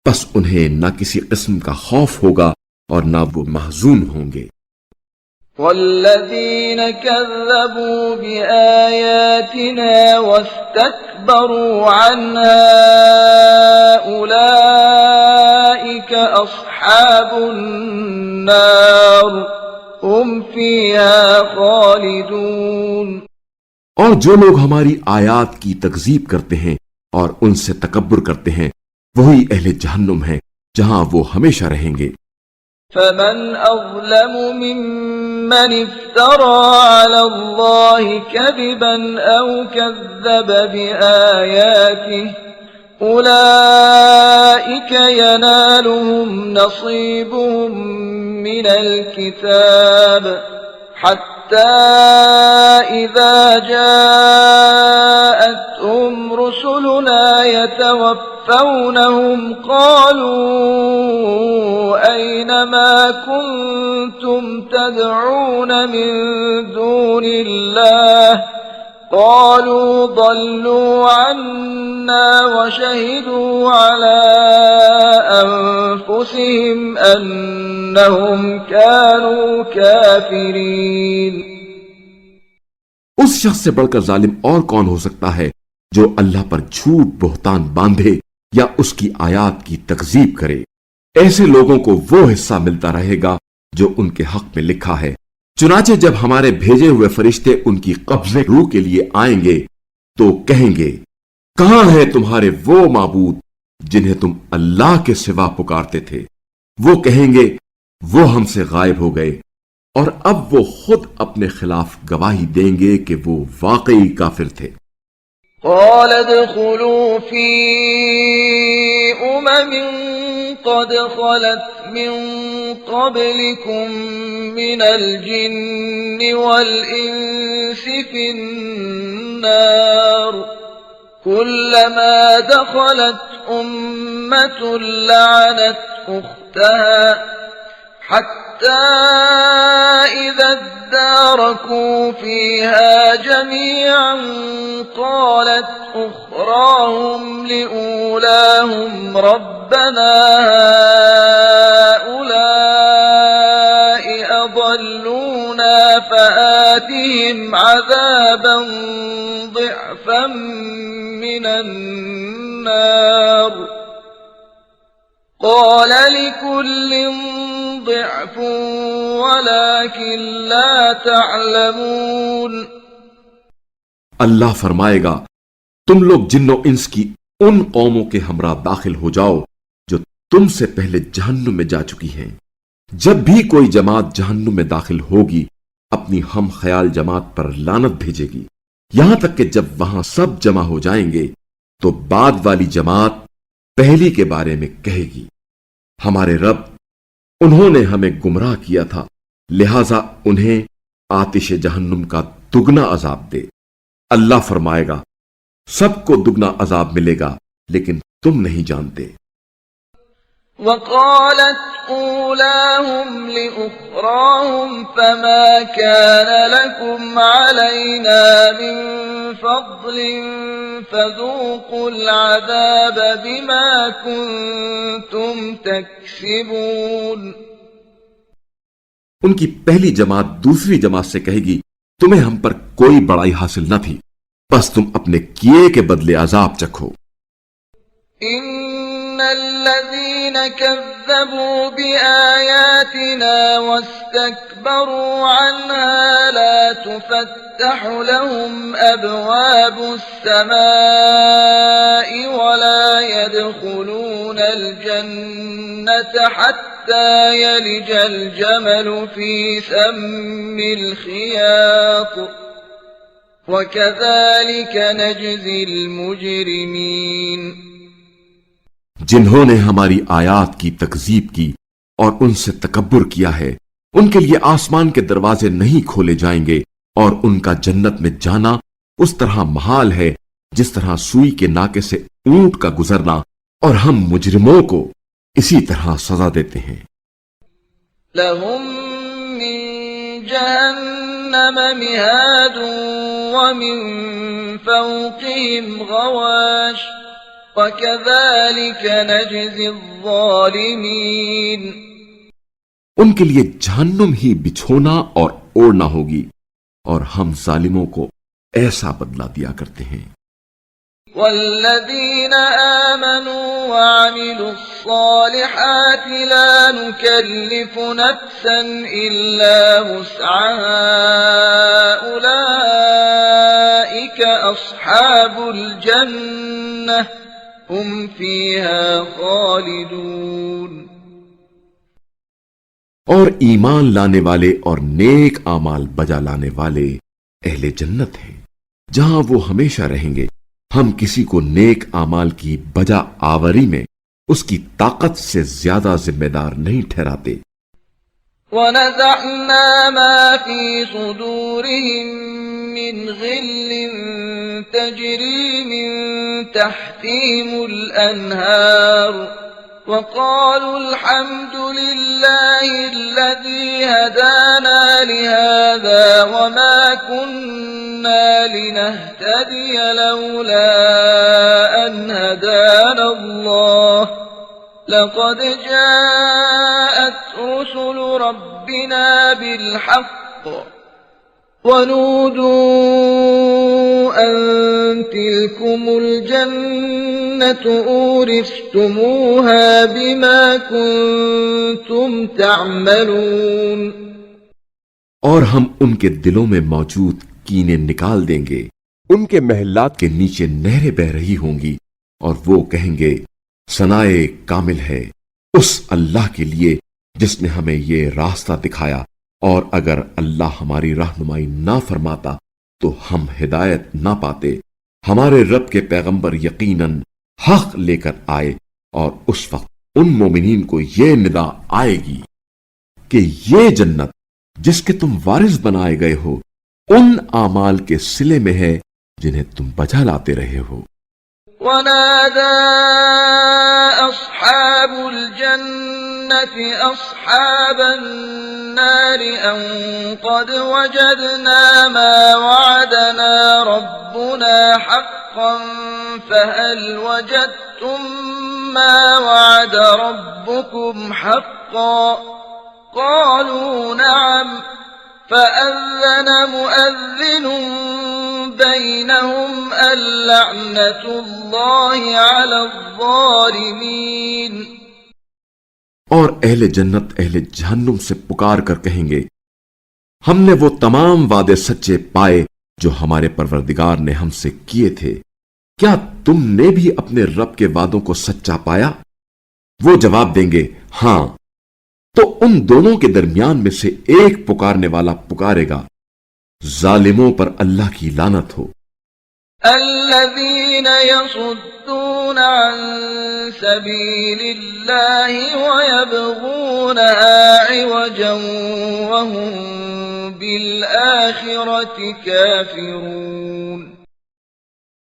پس انہیں نہ کسی قسم کا خوف ہوگا اور نہ وہ محزون ہوں گے۔ والذين كذبوا بآياتنا واستكبروا عنها أولئك أصحاب النار هم فيها خالدون۔ اور جو لوگ ہماری آیات کی تکذیب کرتے ہیں اور ان سے تکبر کرتے ہیں، وہی اہل جہنم ہیں جہاں وہ ہمیشہ رہیں گے۔ فمن أظلم ممن افترى على الله كذبا أو كذب بآياته أولئك ينالهم نصيبهم من الكتاب حتى إذا جاءتهم رسلنا يتوفونهم قالوا أين ما كنتم تدعون من دون الله قالوا ضلوا عنا وشهدوا على أنفسهم أنهم كانوا كافرين۔ اس شخص سے بڑھ کر ظالم اور کون ہو سکتا ہے جو اللہ پر جھوٹ بہتان باندھے یا اس کی آیات کی تکذیب کرے۔ ایسے لوگوں کو وہ حصہ ملتا رہے گا جو ان کے حق میں لکھا ہے۔ چنانچہ جب ہمارے بھیجے ہوئے فرشتے ان کی قبضے روح کے لیے آئیں گے تو کہیں گے، کہاں ہے تمہارے وہ معبود جنہیں تم اللہ کے سوا پکارتے تھے؟ وہ کہیں گے، وہ ہم سے غائب ہو گئے، اور اب وہ خود اپنے خلاف گواہی دیں گے کہ وہ واقعی کافر تھے۔ قال ادخلوا في قد خلت من قبلكم من الجن والإنس في النار كلما دخلت أمة لعنت أختها حتى إذا اداركوا فيها جميعا قالت أخراهم لأولاهم ربنا هؤلاء أضلونا فآتهم عذابا ضعفا من النار قال لكل ضعف ولكن لا تعلمون۔ اللہ فرمائے گا، تم لوگ جن و انس کی ان قوموں کے ہمراہ داخل ہو جاؤ جو تم سے پہلے جہنم میں جا چکی ہیں۔ جب بھی کوئی جماعت جہنم میں داخل ہوگی اپنی ہم خیال جماعت پر لعنت بھیجے گی، یہاں تک کہ جب وہاں سب جمع ہو جائیں گے تو بعد والی جماعت پہلی کے بارے میں کہے گی، ہمارے رب، انہوں نے ہمیں گمراہ کیا تھا، لہذا انہیں آتش جہنم کا دگنا عذاب دے۔ اللہ فرمائے گا، سب کو دگنا عذاب ملے گا لیکن تم نہیں جانتے۔ وقالت أولاهم لأخراهم فما كان لكم علينا من فضل فذوقوا العذاب بما كنتم تكسبون۔ ان کی پہلی جماعت دوسری جماعت سے کہے گی، تمہیں ہم پر کوئی بڑائی حاصل نہ تھی، بس تم اپنے کیے کے بدلے عذاب چکھو۔ ان الذين كذبوا بآياتنا واستكبروا عنها لا تفتح لهم أبواب السماء ولا يدخلون الجنة حتى يلج الجمل في سم الخياط وكذلك نجزي المجرمين۔ جنہوں نے ہماری آیات کی تکذیب کی اور ان سے تکبر کیا ہے، ان کے لیے آسمان کے دروازے نہیں کھولے جائیں گے اور ان کا جنت میں جانا اس طرح محال ہے جس طرح سوئی کے ناکے سے اونٹ کا گزرنا، اور ہم مجرموں کو اسی طرح سزا دیتے ہیں۔ لهم من جهنم مهاد ومن فوقهم غواش وَكَذَلِكَ نَجْزِي الظَّالِمِينَ ان کے لیے جہنم ہی بچھونا اور اوڑھنا ہوگی، اور ہم ظالموں کو ایسا بدلہ دیا کرتے ہیں۔ والذين آمنوا وعملوا الصالحات لا نكلف نفسا إلا وسعها أولئك أصحاب الجنة هم فيها خالدون۔ اور ایمان لانے والے اور نیک اعمال بجا لانے والے اہل جنت ہیں، جہاں وہ ہمیشہ رہیں گے۔ ہم کسی کو نیک اعمال کی بجا آوری میں اس کی طاقت سے زیادہ ذمہ دار نہیں ٹھہراتے۔ وَنَزَعْنَا مَا فِي صُدُورِهِم مِّنْ غِلٍّ تَجْرِي مِن تَحْتِهِمُ الْأَنْهَارُ وَقَالُوا الْحَمْدُ لِلَّهِ الَّذِي هَدَانَا لِهَذَا وَمَا كُنَّا لِنَهْتَدِيَ لَوْلَا أَنْ هَدَانَا اللَّهُ لَقَدْ جَاءَتْ رُسُلُ رَبِّنَا بِالْحَقِّ وَنُودُوا أَن تِلْكُمُ الْجَنَّةُ أُورِثْتُمُوهَا بِمَا كُنتُمْ تَعْمَلُونَ۔ اور ہم ان کے دلوں میں موجود کینے نکال دیں گے، ان کے محلات کے نیچے نہریں بہہ رہی ہوں گی، اور وہ کہیں گے ثنائے کامل ہے اس اللہ کے لیے جس نے ہمیں یہ راستہ دکھایا، اور اگر اللہ ہماری رہنمائی نہ فرماتا تو ہم ہدایت نہ پاتے۔ ہمارے رب کے پیغمبر یقیناً حق لے کر آئے، اور اس وقت ان مومنین کو یہ ندا آئے گی کہ یہ جنت جس کے تم وارث بنائے گئے ہو ان اعمال کے صلے میں ہے جنہیں تم بجا لاتے رہے ہو۔ ونادى أصحاب الجنة أصحاب النار أن قد وجدنا ما وعدنا ربنا حقا فهل وجدتم ما وعد ربكم حقا قالوا نعم فأذن مؤذن بينهم اللعنة الله على الظالمين۔ اور اہل جنت اہل جہنم سے پکار کر کہیں گے ہم نے وہ تمام وعدے سچے پائے جو ہمارے پروردگار نے ہم سے کیے تھے، کیا تم نے بھی اپنے رب کے وعدوں کو سچا پایا؟ وہ جواب دیں گے ہاں، تو ان دونوں کے درمیان میں سے ایک پکارنے والا پکارے گا ظالموں پر اللہ کی لعنت ہو۔ الذين يصدون عن سبيل الله ويبغونها عوجا وهم بالآخرة كافرون۔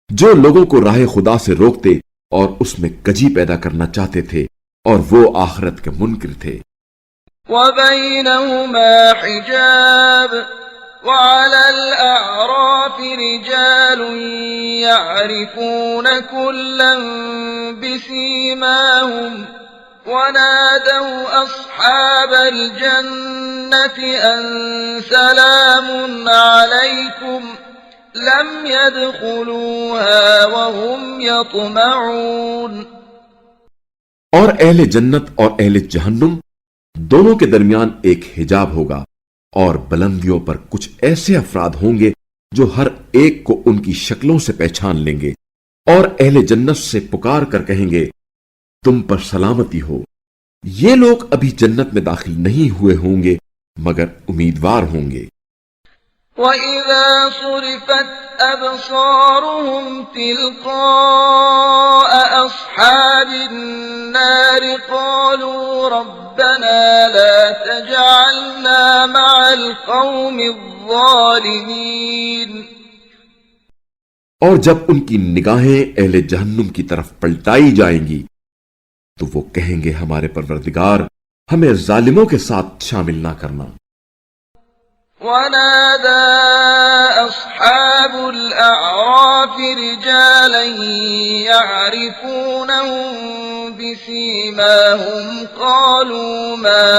جو لوگوں کو راہ خدا سے روکتے اور اس میں کجی پیدا کرنا چاہتے تھے اور وہ آخرت کے منکر تھے۔ وبينهما حجاب وعلى الأعراف رجال يعرفون كلا بسيماهم ونادوا أصحاب الجنة أن سلام عليكم لم يدخلوها وهم يطمعون۔ اور اہل جنت اور اہل جہنم دونوں کے درمیان ایک حجاب ہوگا، اور بلندیوں پر کچھ ایسے افراد ہوں گے جو ہر ایک کو ان کی شکلوں سے پہچان لیں گے، اور اہل جنت سے پکار کر کہیں گے تم پر سلامتی ہو۔ یہ لوگ ابھی جنت میں داخل نہیں ہوئے ہوں گے مگر امیدوار ہوں گے۔ وَإِذَا صُرِفَتْ أَبْصَارُهُمْ تِلْقَاءَ أَصْحَابِ النَّارِ قَالُوا رَبَّنَا لَا تَجْعَلْنَا مَعَ الْقَوْمِ الظَّالِمِينَ۔ اور جب ان کی نگاہیں اہل جہنم کی طرف پلٹائی جائیں گی تو وہ کہیں گے ہمارے پروردگار ہمیں ظالموں کے ساتھ شامل نہ کرنا۔ ونادى أصحاب الأعراف رجالا يعرفونهم بسيماهم قالوا ما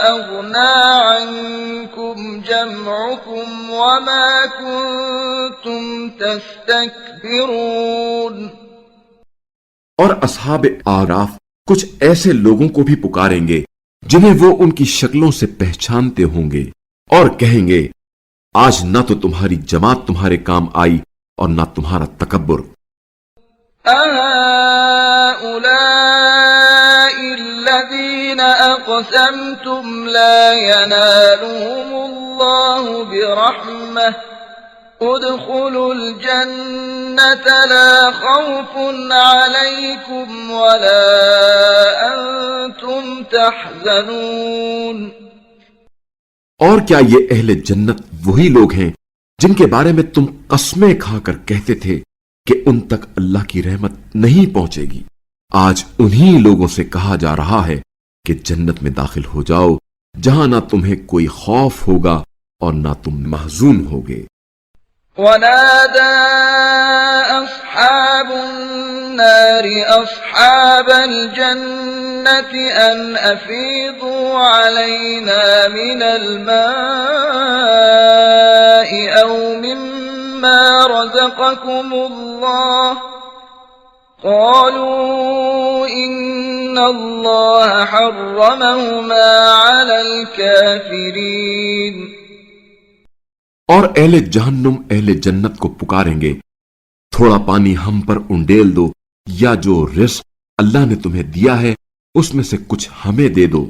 أغنى عنكم جمعكم وما كنتم تستكبرون۔ اور اصحاب آراف کچھ ایسے لوگوں کو بھی پکاریں گے جنہیں وہ ان کی شکلوں سے پہچانتے ہوں گے اور کہیں گے آج نہ تو تمہاری جماعت تمہارے کام آئی اور نہ تمہارا تکبر۔ أَهَٰؤُلَاءِ الَّذِينَ أَقْسَمْتُمْ لَا يَنَالُهُمُ اللَّهُ بِرَحْمَةٍ ادْخُلُوا الْجَنَّةَ لَا خَوْفٌ عَلَيْكُمْ وَلَا أَنْتُمْ تَحْزَنُونَ۔ اور کیا یہ اہل جنت وہی لوگ ہیں جن کے بارے میں تم قسمیں کھا کر کہتے تھے کہ ان تک اللہ کی رحمت نہیں پہنچے گی؟ آج انہی لوگوں سے کہا جا رہا ہے کہ جنت میں داخل ہو جاؤ جہاں نہ تمہیں کوئی خوف ہوگا اور نہ تم محزون ہوگے۔ ونادى أصحاب النار أصحاب الجنة أن أفيضوا علينا من الماء أو مما رزقكم الله قالوا إن الله حرمهما على الكافرين۔ اور اہل جہنم اہل جنت کو پکاریں گے تھوڑا پانی ہم پر انڈیل دو یا جو رزق اللہ نے تمہیں دیا ہے اس میں سے کچھ ہمیں دے دو۔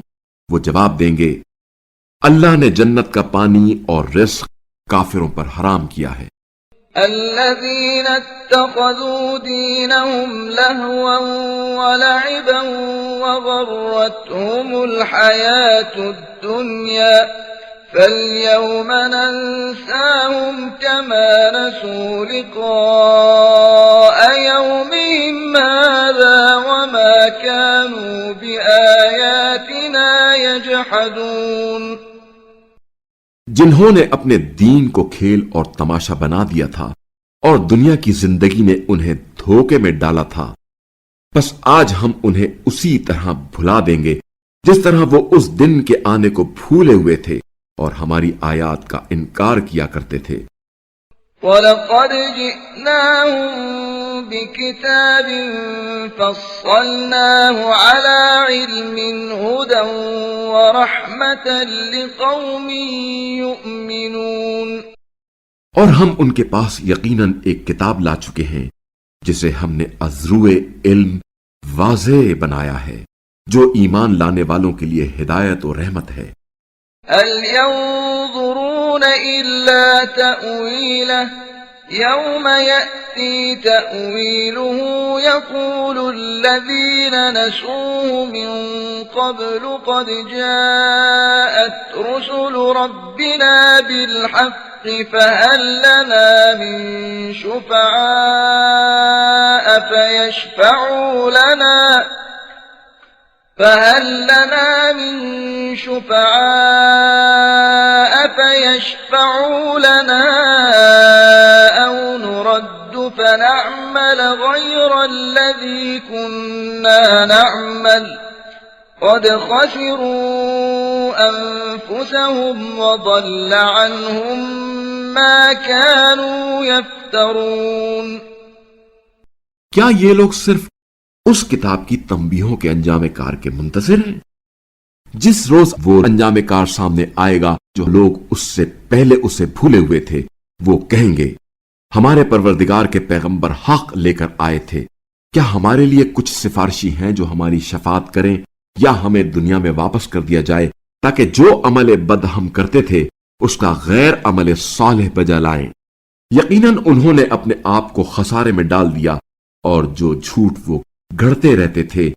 وہ جواب دیں گے اللہ نے جنت کا پانی اور رزق کافروں پر حرام کیا ہے۔ الذين اتخذوا دينهم لهوا ولعبا وغرتهم الحياة الدنيا فاليوم ننساهم كما نسوا لقاء يومهم هذا وما كانوا بآياتنا يجحدون۔ جنہوں نے اپنے دین کو کھیل اور تماشا بنا دیا تھا اور دنیا کی زندگی نے انہیں دھوکے میں ڈالا تھا، بس آج ہم انہیں اسی طرح بھلا دیں گے جس طرح وہ اس دن کے آنے کو بھولے ہوئے تھے اور ہماری آیات کا انکار کیا کرتے تھے۔ وَلَقَدْ جِئْنَاهُمْ بِكِتَابٍ فَصَّلْنَاهُ عَلَى عِلْمٍ هُدًى وَرَحْمَةً لِقَوْمٍ يُؤْمِنُونَ۔ اور ہم ان کے پاس یقیناً ایک کتاب لا چکے ہیں جسے ہم نے ازروئے علم واضح بنایا ہے جو ایمان لانے والوں کے لیے ہدایت و رحمت ہے۔ هل ينظرون إلا تأويله يوم يأتي تأويله يقول الذين نسوه من قبل قد جاءت رسل ربنا بالحق فهل لنا من شفعاء فيشفعوا لنا أو نرد فنعمل غير الذي كنا نعمل قد خسروا أنفسهم وضل عنهم ما كانوا يفترون۔ کیا یہ لوگ صرف اس کتاب کی تنبیہوں کے انجام کار کے منتظر ہیں جس روز وہ انجام کار سامنے آئے گا جو لوگ اس سے پہلے اسے بھولے ہوئے تھے؟ وہ کہیں گے ہمارے پروردگار کے پیغمبر حق لے کر آئے تھے، کیا ہمارے لیے کچھ سفارشی ہیں جو ہماری شفاعت کریں یا ہمیں دنیا میں واپس کر دیا جائے تاکہ جو عمل بد ہم کرتے تھے اس کا غیر عمل صالح بجا لائیں۔ یقیناً انہوں نے اپنے آپ کو خسارے میں ڈال دیا اور جو جھوٹ وہ گھڑتے رہتے تھے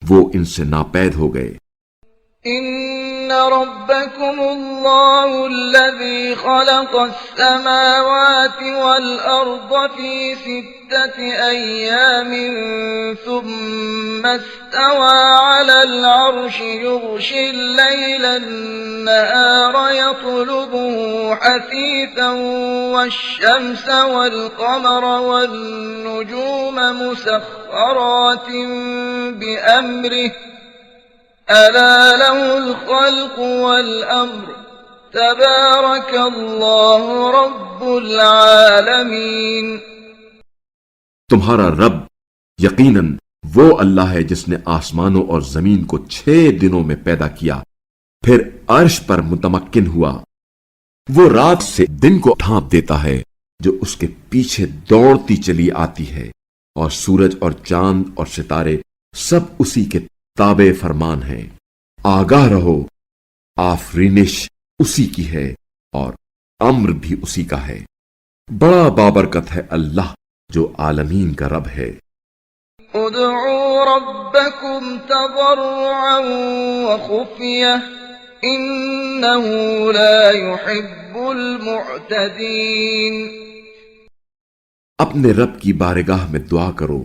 وہ ان سے ناپید ہو گئے۔ إن ربكم الله الذي خلق السماوات والأرض في 6 أيام ثم استوى على العرش يغشي الليل النهار يطلبه حثيثا والشمس والقمر والنجوم مسخرات بأمره ألا له الخلق والأمر تبارك الله رب العالمين۔ تمہارا رب یقیناً وہ اللہ ہے جس نے آسمانوں اور زمین کو 6 دنوں میں پیدا کیا، پھر عرش پر متمکن ہوا۔ وہ رات سے دن کو ڈھانپ دیتا ہے جو اس کے پیچھے دوڑتی چلی آتی ہے، اور سورج اور چاند اور ستارے سب اسی کے تابع فرمان ہے۔ آگاہ رہو، آفرینش اسی کی ہے اور امر بھی اسی کا ہے۔ بڑا بابرکت ہے اللہ جو عالمین کا رب ہے۔ ادعوا ربكم تضرعا وخفية إنه لا يحب المعتدين۔ اپنے رب کی بارگاہ میں دعا کرو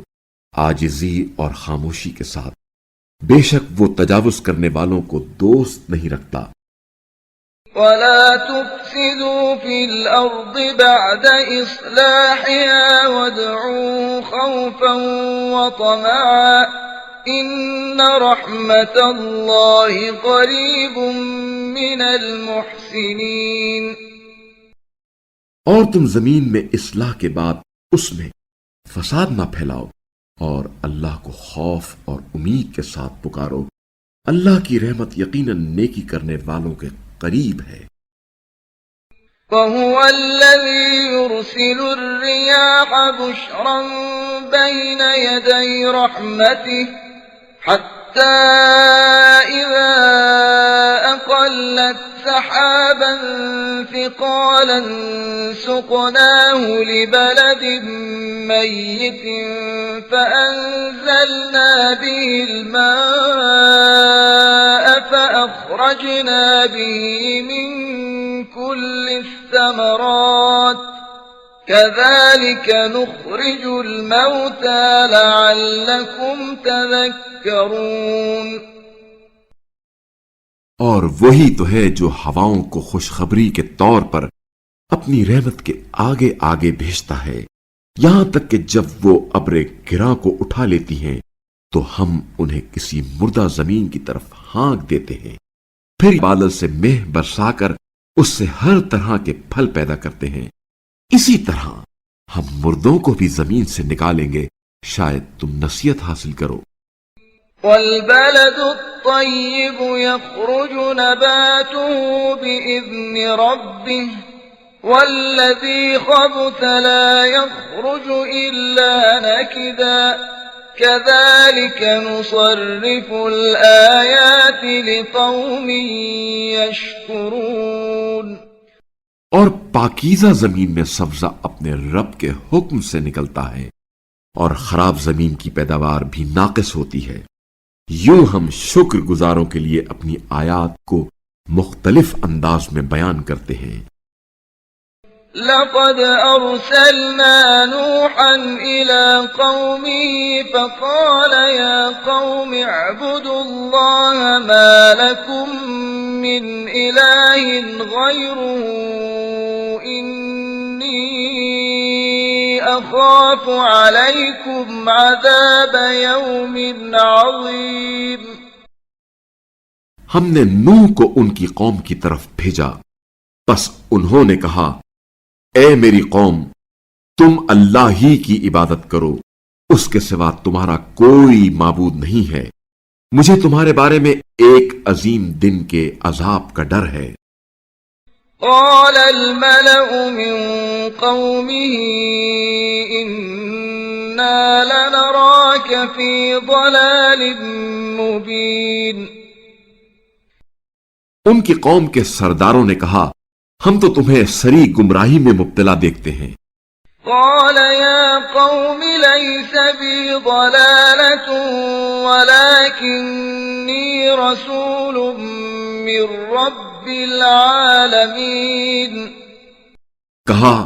عاجزی اور خاموشی کے ساتھ، بے شک وہ تجاوز کرنے والوں کو دوست نہیں رکھتا۔ ولا تفسدوا في الأرض بعد إصلاحها وادعوه خوفا وطمعا إن رحمة الله قريب من المحسنين۔ اور تم زمین میں اصلاح کے بعد اس میں فساد نہ پھیلاؤ، اور اللہ کو خوف اور امید کے ساتھ پکارو، اللہ کی رحمت یقیناً نیکی کرنے والوں کے قریب ہے۔ وَهُوَ الَّذِي يُرْسِلُ الرِّيَاحَ بُشْرًا بَيْنَ يَدَيْ رَحْمَتِهِ حَتَّى إِذَا أَقَلَّتْ سَحَابًا ثِقَالًا سُقْنَاهُ لِبَلَدٍ مَّيِّتٍ فَأَنزَلْنَا بِهِ الْمَاءَ فَأَخْرَجْنَا بِهِ مِن كُلِّ الثَّمَرَاتِ كَذَلِكَ نُخْرِجُ الْمَوْتَى لَعَلَّكُمْ تَذَكَّرُونَ۔ اور وہی تو ہے جو ہواؤں کو خوشخبری کے طور پر اپنی رحمت کے آگے آگے بھیجتا ہے، یہاں تک کہ جب وہ ابر گراں کو اٹھا لیتی ہیں تو ہم انہیں کسی مردہ زمین کی طرف ہانک دیتے ہیں، پھر بادل سے مہ برسا کر اس سے ہر طرح کے پھل پیدا کرتے ہیں۔ اسی طرح ہم مردوں کو بھی زمین سے نکالیں گے، شاید تم نصیحت حاصل کرو۔ والبلد الطيب يخرج نباته بإذن ربه والذي خبث لا يخرج إلا نكدا كذلك نصرف الآيات لقوم يشكرون۔ اور پاکیزہ زمین میں سبزہ اپنے رب کے حکم سے نکلتا ہے، اور خراب زمین کی پیداوار بھی ناقص ہوتی ہے۔ یوں ہم شکر گزاروں کے لیے اپنی آیات کو مختلف انداز میں بیان کرتے ہیں۔ لقد أرسلنا نوحا إلى قومه فقال يا قوم اعبدوا الله ما لكم من إله غيره إني أخاف عليكم عذاب يوم عظيم۔ ہم نے نوح کو ان کی قوم کی طرف بھیجا، پس انہوں نے کہا اے میری قوم، تم اللہ ہی کی عبادت کرو، اس کے سوا تمہارا کوئی معبود نہیں ہے، مجھے تمہارے بارے میں ایک عظیم دن کے عذاب کا ڈر ہے۔ قال الملأ من قومه إنا لنراك في ضلال مبين۔ ان کی قوم کے سرداروں نے کہا ہم تو تمہیں سری گمراہی میں مبتلا دیکھتے ہیں۔ قال يا قوم ليس بي ضلالة ولكني رسول من رب العالمين. کہا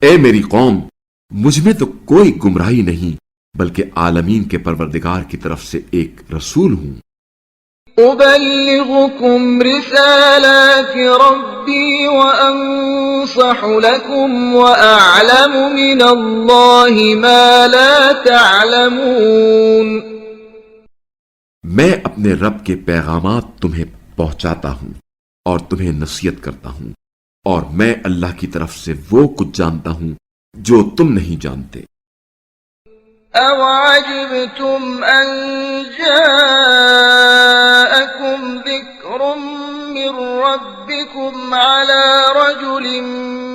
اے میری قوم، مجھ میں تو کوئی گمراہی نہیں بلکہ عالمین کے پروردگار کی طرف سے ایک رسول ہوں. أبلغكم رسالات ربي وأنصح لكم وأعلم من الله ما لا تعلمون. میں اپنے رب کے پیغامات تمہیں پہنچاتا ہوں اور تمہیں نصیحت کرتا ہوں، اور میں اللہ کی طرف سے وہ کچھ جانتا ہوں جو تم نہیں جانتے. أَوَعَجِبْتُمْ أَنْ جَاءَكُمْ ذِكْرٌ مِّن رَّبِّكُمْ عَلَىٰ رَجُلٍ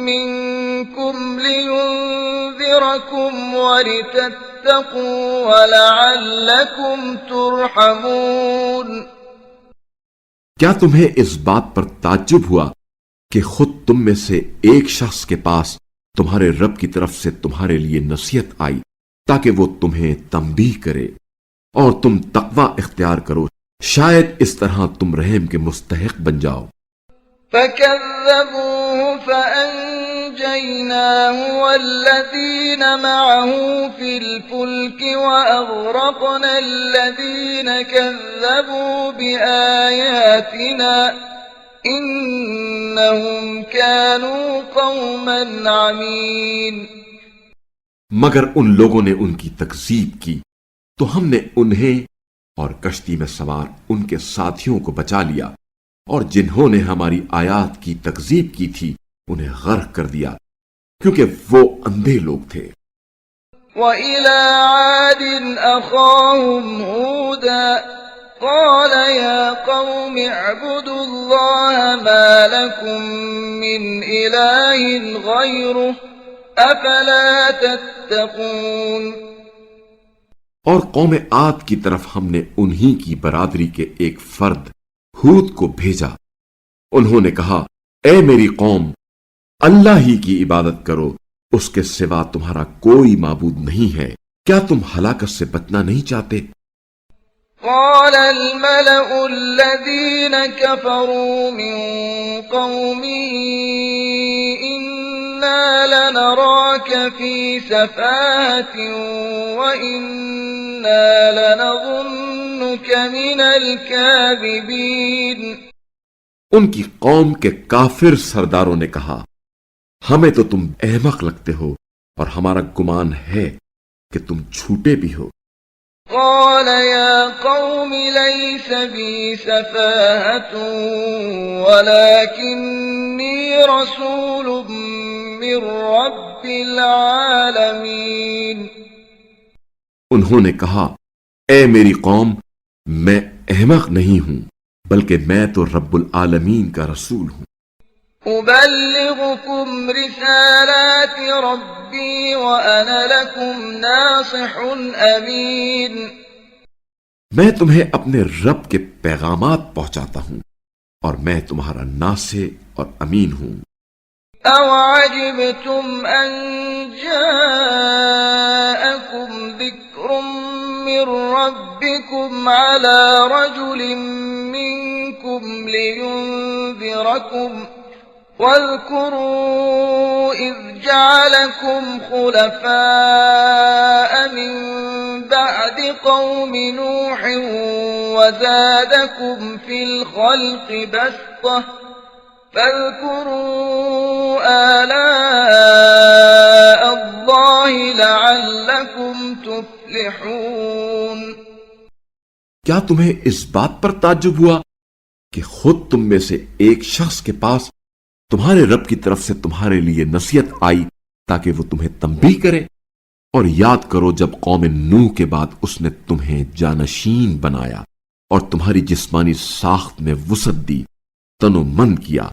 مِّنكُمْ لِيُنذِرَكُمْ وَلِتَتَّقُوا وَلَعَلَّكُمْ تُرْحَمُونَ. کیا تمہیں اس بات پر تعجب ہوا کہ خود تم میں سے ایک شخص کے پاس تمہارے رب کی طرف سے تمہارے لیے نصیحت آئی تاکہ وہ تمہیں تنبیہ کرے اور تم تقوی اختیار کرو، شاید اس طرح تم رحم کے مستحق بن جاؤ. فَكَذَّبُوهُ فَأَنجَيْنَاهُ وَالَّذِينَ مَعَهُ فِي الْفُلْكِ وَأَغْرَقْنَا الَّذِينَ كَذَّبُوا بِآيَاتِنَا إِنَّهُمْ كَانُوا قَوْمًا عَمِينَ. مگر ان لوگوں نے ان کی تکذیب کی تو ہم نے انہیں اور کشتی میں سوار ان کے ساتھیوں کو بچا لیا، اور جنہوں نے ہماری آیات کی تکذیب کی تھی انہیں غرق کر دیا کیونکہ وہ اندھے لوگ تھے. وَإِلَىٰ عَادٍ أَخَاهُمْ هُودًا قَالَ يَا قَوْمِ اعْبُدُوا اللَّهَ مَا لَكُم مِّنْ إِلَٰهٍ غَيْرُهُ أَفَلَا تَتَّقُونَ. اور قوم عاد کی طرف ہم نے انہی کی برادری کے ایک فرد ہود کو بھیجا. انہوں نے کہا اے میری قوم، اللہ ہی کی عبادت کرو، اس کے سوا تمہارا کوئی معبود نہیں ہے. کیا تم ہلاکت سے بچنا نہیں چاہتے؟ قال الملأ الذين كفروا من قومه إنا لنراك في سفاهة وإنا لنظنك من الكاذبين. ان کی قوم کے کافر سرداروں نے کہا ہمیں تو تم احمق لگتے ہو اور ہمارا گمان ہے کہ تم جھوٹے بھی ہو. قال يا قوم ليس بي سفاهة ولكني رسول من رب العالمين. انہوں نے کہا اے میری قوم، میں احمق نہیں ہوں بلکہ میں تو رب العالمین کا رسول ہوں. أبلغكم رسالات ربي وأنا لكم ناصح أمين. میں تمہیں اپنے رب کے پیغامات پہنچاتا ہوں اور میں تمہارا ناصح اور امین ہوں. أَوَعَجِبْتُمْ أَنْ جَاءَكُمْ ذِكْرٌ مِّن رَّبِّكُمْ عَلَىٰ رَجُلٍ مِّنكُمْ لِيُنذِرَكُمْ واذكروا إذ جعلكم خلفاء من بعد قوم نوح وزادكم في الخلق بسطة فاذكروا آلاء الله لعلكم تفلحون. کیا تمہیں اس بات پر تعجب ہوا کہ خود تم میں سے ایک شخص کے پاس تمہارے رب کی طرف سے تمہارے لیے نصیحت آئی تاکہ وہ تمہیں تنبیہ کرے؟ اور یاد کرو جب قوم نوح کے بعد اس نے تمہیں جانشین بنایا اور تمہاری جسمانی ساخت میں وسعت دی، تن و من کیا،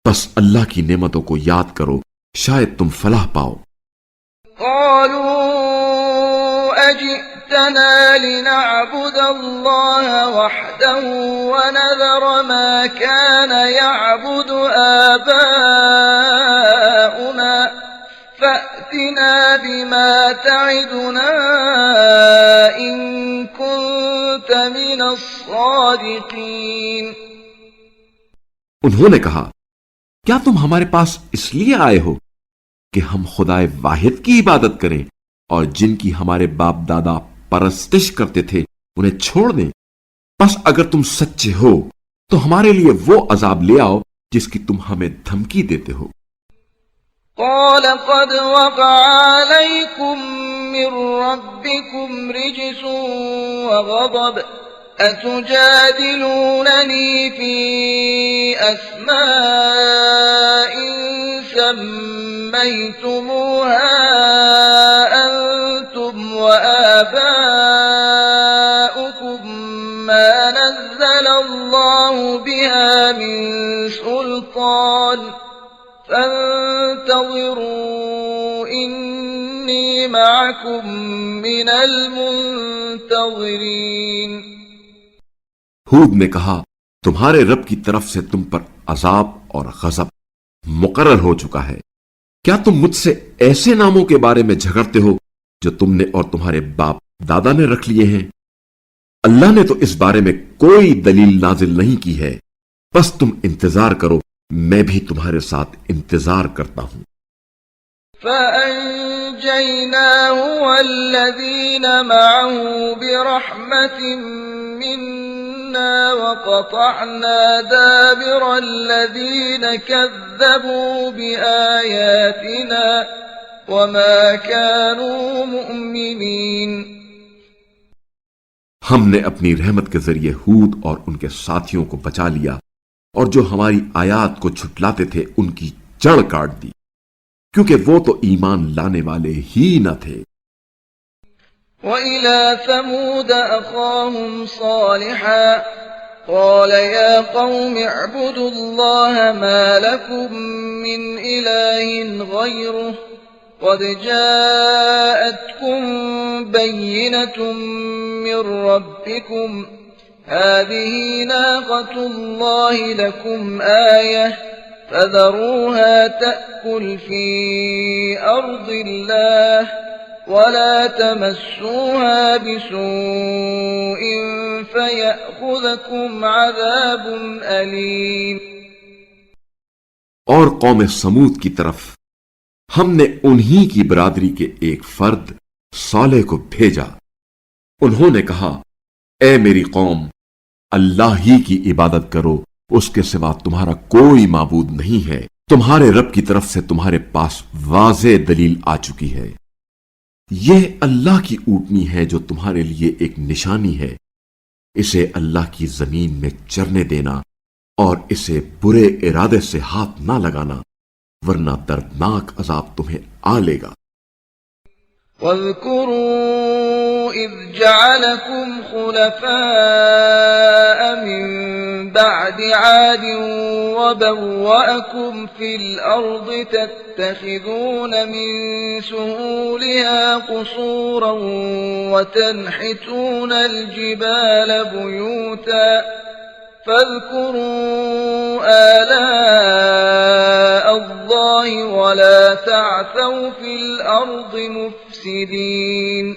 بس اللہ کی نعمتوں کو یاد کرو، شاید تم فلاح پاؤ. قالوا أجئتنا لنعبد الله وحده ونذر ما كان يعبد آباؤنا فأتنا بما تعدنا إن كنت من الصادقين. انہوں نے کہا کیا تم ہمارے پاس اس لیے آئے ہو کہ ہم خدائے واحد کی عبادت کریں اور جن کی ہمارے باپ دادا پرستش کرتے تھے انہیں چھوڑ دیں؟ بس اگر تم سچے ہو تو ہمارے لیے وہ عذاب لے آؤ جس کی تم ہمیں دھمکی دیتے ہو۔ قال قد وقع عليكم من ربكم رجس وغضب أتجادلونني في أسماء سميتموها أنتم وآباؤكم ما نزل الله بها من سلطان فانتظروا إني معكم من المنتظرين۔ ہود نے کہا تمہارے رب کی طرف سے تم پر عذاب اور غضب مقرر ہو چکا ہے، کیا تم مجھ سے ایسے ناموں کے بارے میں جھگڑتے ہو جو تم نے اور تمہارے باپ دادا نے رکھ لیے ہیں؟ اللہ نے تو اس بارے میں کوئی دلیل نازل نہیں کی ہے، بس تم انتظار کرو، میں بھی تمہارے ساتھ انتظار کرتا ہوں۔ فَأَنْجَيْنَاهُ وَالَّذِينَ مَعَهُ بِرَحْمَةٍ مِنَّا وَقَطَعْنَا دَابِرَ الَّذِينَ كَذَّبُوا بِآيَاتِنَا وَمَا كَانُوا مُؤْمِنِينَ۔ ہم نے اپنی رحمت کے ذریعے ہود اور ان کے ساتھیوں کو بچا لیا، اور جو ہماری آیات کو جھٹلاتے تھے ان کی جڑ کاٹ دی، کیونکہ وہ تو ایمان لانے والے ہی نہ تھے۔ وَإِلَى ثَمُودَ أَخَاهُمْ صَالِحًا قَالَ يَا قَوْمِ اعْبُدُوا اللَّهَ مَا لَكُمْ مِنْ إِلَٰهٍ غَيْرُهُ قَدْ جَاءَتْكُمْ بَيِّنَةٌ مِّن رَّبِّكُمْ هَٰذِهِ نَاقَةُ اللَّهِ لَكُمْ آيَةً فَذَرُوهَا تَأْكُلْ فِي أَرْضِ اللَّهِ وَلَا تَمَسُّوهَا بِسُوءٍ فَيَأْخُذَكُمْ عَذَابٌ أَلِيمٌ۔ اور قوم سمود کی طرف ہم نے انہی کی برادری کے ایک فرد صالح کو بھیجا۔ انہوں نے کہا اے میری قوم، اللہ ہی کی عبادت کرو، اس کے سوا تمہارا کوئی معبود نہیں ہے، تمہارے رب کی طرف سے تمہارے پاس واضح دلیل آ چکی ہے۔ یہ اللہ کی اونٹنی ہے جو تمہارے لیے ایک نشانی ہے، اسے اللہ کی زمین میں چرنے دینا اور اسے برے ارادے سے ہاتھ نہ لگانا، ورنہ دردناک عذاب تمہیں آ لے گا۔ وَاذْكُرُوا إِذْ جَعَلَكُمْ خُلَفَاءَ مِن بَعْدِ عَادٍ وَبَوَّأَكُمْ فِي الْأَرْضِ تَتَّخِذُونَ مِن سُهُولِهَا قُصُورًا وَتَنْحِتُونَ الْجِبَالَ بُيُوتًا فَاذْكُرُوا آلَاءَ اللَّهِ وَلَا تَعْثَوْا فِي الْأَرْضِ مُفْسِدِينَ۔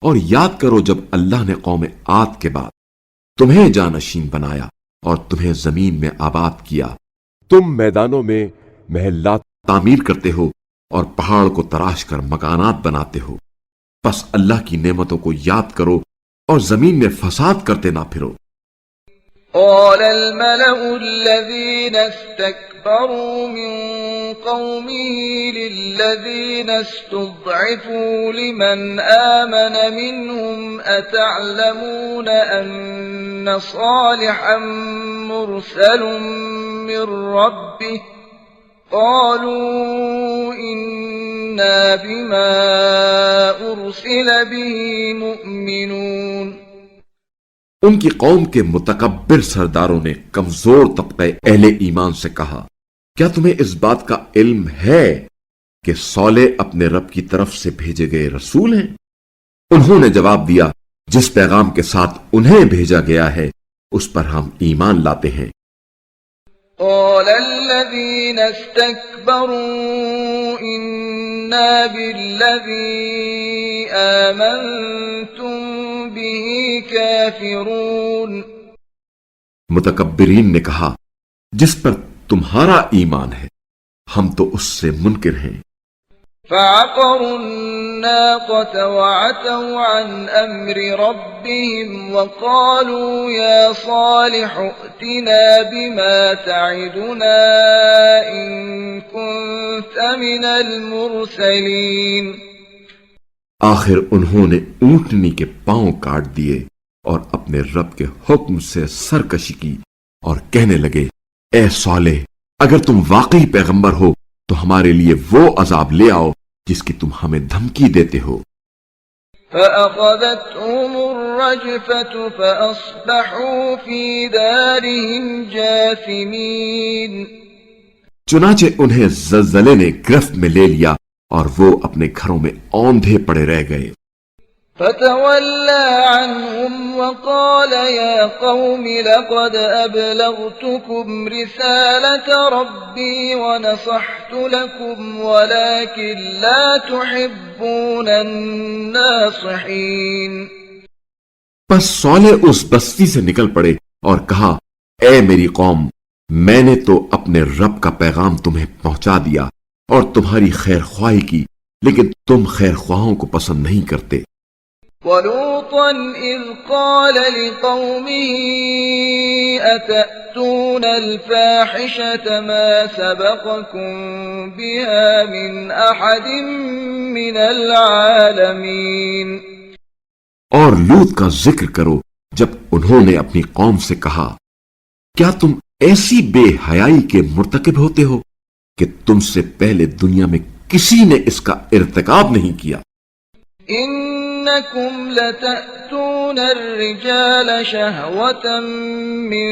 اور یاد کرو جب اللہ نے قوم عاد کے بعد تمہیں جانشین بنایا اور تمہیں زمین میں آباد کیا، تم میدانوں میں محلات تعمیر کرتے ہو اور پہاڑ کو تراش کر مکانات بناتے ہو، پس اللہ کی نعمتوں کو یاد کرو اور زمین میں فساد کرتے نہ پھرو۔ قال الملأ الذين استكبروا من قومه للذين استضعفوا لمن آمن منهم أتعلمون أن صالحا مرسل من ربه قالوا إنا بما أرسل به مؤمنون۔ ان کی قوم کے متکبر سرداروں نے کمزور طبقہ اہل ایمان سے کہا کیا تمہیں اس بات کا علم ہے کہ صالح اپنے رب کی طرف سے بھیجے گئے رسول ہیں؟ انہوں نے جواب دیا جس پیغام کے ساتھ انہیں بھیجا گیا ہے اس پر ہم ایمان لاتے ہیں۔ قال الذين استكبروا إنا بالذي آمنتم به كافرون۔ متکبرین نے کہا جس پر تمہارا ایمان ہے ہم تو اس سے منکر ہیں۔ فعقروا الناقة وعتوا عن أمر ربهم وقالوا يا صالح ائتنا بما تعدنا إن كنت من المرسلين۔ آخر انہوں نے اونٹنی کے پاؤں کاٹ دیے اور اپنے رب کے حکم سے سرکشی کی اور کہنے لگے اے صالح اگر تم واقعی پیغمبر ہو تو ہمارے لیے وہ عذاب لے آؤ جس کی تم ہمیں دھمکی دیتے ہو۔ فأخذتهم الرجفة فأصبحوا في دارهم جاثمين۔ چنانچہ انہیں زلزلے نے گرفت میں لے لیا اور وہ اپنے گھروں میں اوندھے پڑے رہ گئے۔ فتولى عنهم وقال يا قوم لقد أبلغتكم رسالة ربي ونصحت لكم ولكن لا تحبون الناصحين۔ پس صالح اس بستی سے نکل پڑے اور کہا اے میری قوم میں نے تو اپنے رب کا پیغام تمہیں پہنچا دیا اور تمہاری خیر خواہی کی لیکن تم خیر خواہوں کو پسند نہیں کرتے۔ وَلُوطًا إِذْ قَالَ لِقَوْمِهِ أَتَأْتُونَ الْفَاحِشَةَ مَا سَبَقَكُمْ بِهَا مِنْ أَحَدٍ مِّنَ الْعَالَمِينَ۔ اور لوط کا ذکر کرو جب انہوں نے اپنی قوم سے کہا کیا تم ایسی بے حیائی کے مرتکب ہوتے ہو کہ تم سے پہلے دنیا میں کسی نے اس کا ارتکاب نہیں کیا۔ إنكم لتأتون الرجال شهوة من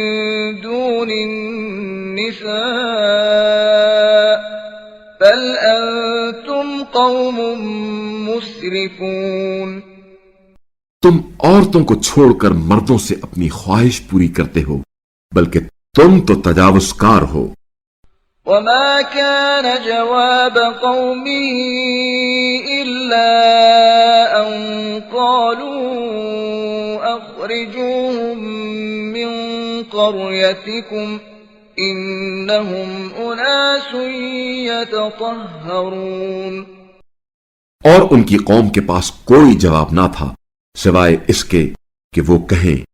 دون النساء بل أنتم قوم مسرفون۔ تم عورتوں کو چھوڑ کر مردوں سے اپنی خواہش پوری کرتے ہو بلکہ تم تو تجاوزکار ہو۔ وما كان جواب قومه إلا أن قالوا أخرجوهم من قريتكم إنهم أناس يتطهرون۔ اور ان کی قوم کے پاس کوئی جواب نہ تھا سوائے اس کے کہ وہ کہیں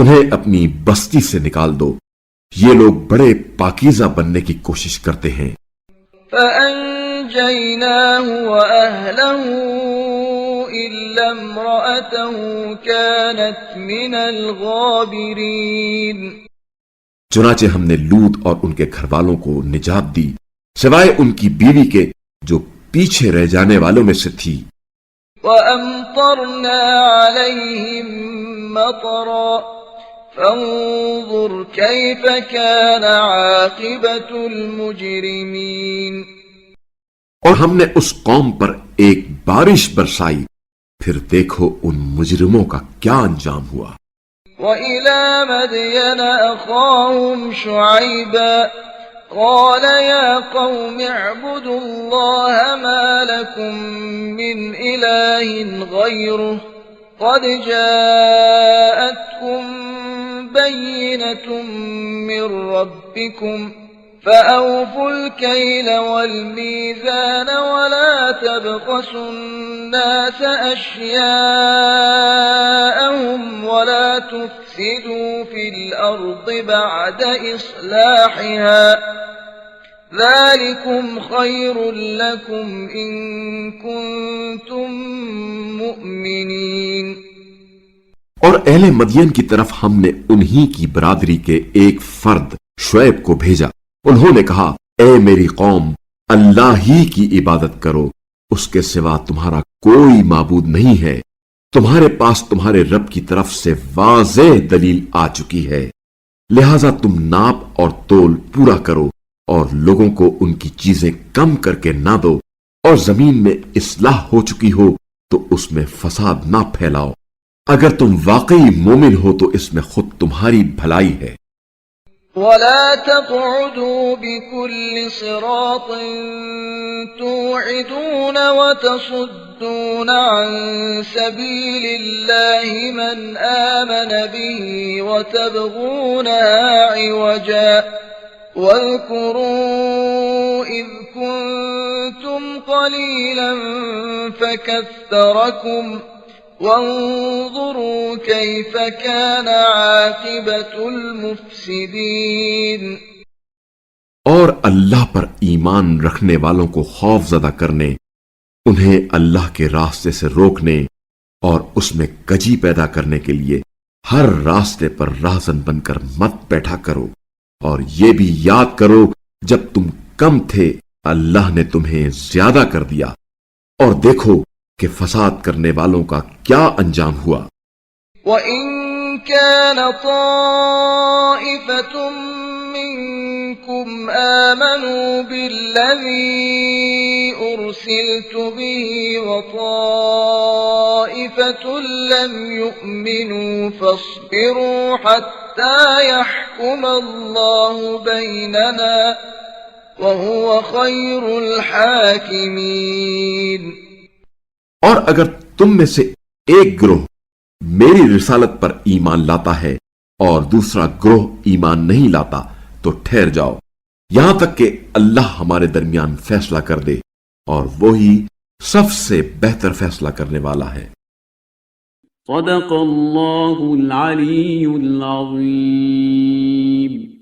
انہیں اپنی بستی سے نکال دو یہ لوگ بڑے پاکیزہ بننے کی کوشش کرتے ہیں۔ فَأَنْجَيْنَاهُ وَأَهْلَهُ إِلَّا امْرَأَتَهُ كَانَتْ مِنَ الْغَابِرِينَ۔ چنانچہ ہم نے لوط اور ان کے گھر والوں کو نجات دی سوائے ان کی بیوی کے جو پیچھے رہ جانے والوں میں سے تھی۔ وَأَمْطَرْنَا عَلَيْهِمْ مَطَرًا فانظر كيف كان عاقبة المجرمين۔ اور ہم نے اس قوم پر ایک بارش برسائی پھر دیکھو ان مجرموں کا کیا انجام ہوا۔ وَإِلَى مَدْيَنَ أَخَاهُمْ شُعَيْبًا قَالَ يَا قَوْمِ اعْبُدُوا اللَّهَ مَا لَكُمْ مِنْ إِلَٰهٍ غَيْرُهُ قَدْ جَاءَتْكُمْ بَيِّنَةٌ مِّن رَّبِّكُمْ فَأَوْفُوا الْكَيْلَ وَالْمِيزَانَ وَلَا تَبْخَسُوا النَّاسَ أَشْيَاءَهُمْ وَلَا تُفْسِدُوا فِي الْأَرْضِ بَعْدَ إِصْلَاحِهَا ذَلِكُمْ خَيْرٌ لَّكُمْ إِن كُنتُم مُّؤْمِنِينَ۔ اور اہل مدین کی طرف ہم نے انہی کی برادری کے ایک فرد شعیب کو بھیجا۔ انہوں نے کہا اے میری قوم اللہ ہی کی عبادت کرو اس کے سوا تمہارا کوئی معبود نہیں ہے۔ تمہارے پاس تمہارے رب کی طرف سے واضح دلیل آ چکی ہے لہذا تم ناپ اور تول پورا کرو اور لوگوں کو ان کی چیزیں کم کر کے نہ دو اور زمین میں اصلاح ہو چکی ہو تو اس میں فساد نہ پھیلاؤ۔ اگر تم واقعی مومن ہو تو اس میں خود تمہاری بھلائی ہے۔ وَلَا تَقْعُدُوا بِكُلِّ صِرَاطٍ تُوعِدُونَ وَتَصُدُّونَ عَن سَبِيلِ اللَّهِ مَنْ آمَنَ بِهِ وَتَبْغُونَهَا عِوَجًا واذكروا إذ كنتم قليلا فكثركم وانظروا كيف كان عاقبة المفسدين۔ اور اللہ پر ایمان رکھنے والوں کو خوف زدہ کرنے، انہیں اللہ کے راستے سے روکنے اور اس میں کجی پیدا کرنے کے لیے ہر راستے پر راہزن بن کر مت بیٹھا کرو، اور یہ بھی یاد کرو جب تم کم تھے اللہ نے تمہیں زیادہ کر دیا، اور دیکھو کہ فساد کرنے والوں کا کیا انجام ہوا۔ وَإِن كَانَ طَائِفَةٌ مِّنكُمْ آمَنُوا بِالَّذِي أُرْسِلْتُ بِهِ وَطَائِفَةٌ لَّمْ يُؤْمِنُوا فَاصْبِرُوا حَتَّى يَحْكُمَ اللَّهُ بَيْنَنَا وَهُوَ خَيْرُ الْحَاكِمِينَ۔ اور اگر تم میں سے ایک گروہ میری رسالت پر ایمان لاتا ہے اور دوسرا گروہ ایمان نہیں لاتا تو ٹھہر جاؤ یہاں تک کہ اللہ ہمارے درمیان فیصلہ کر دے، اور وہی سب سے بہتر فیصلہ کرنے والا ہے۔ صدق اللہ العلی العظیم۔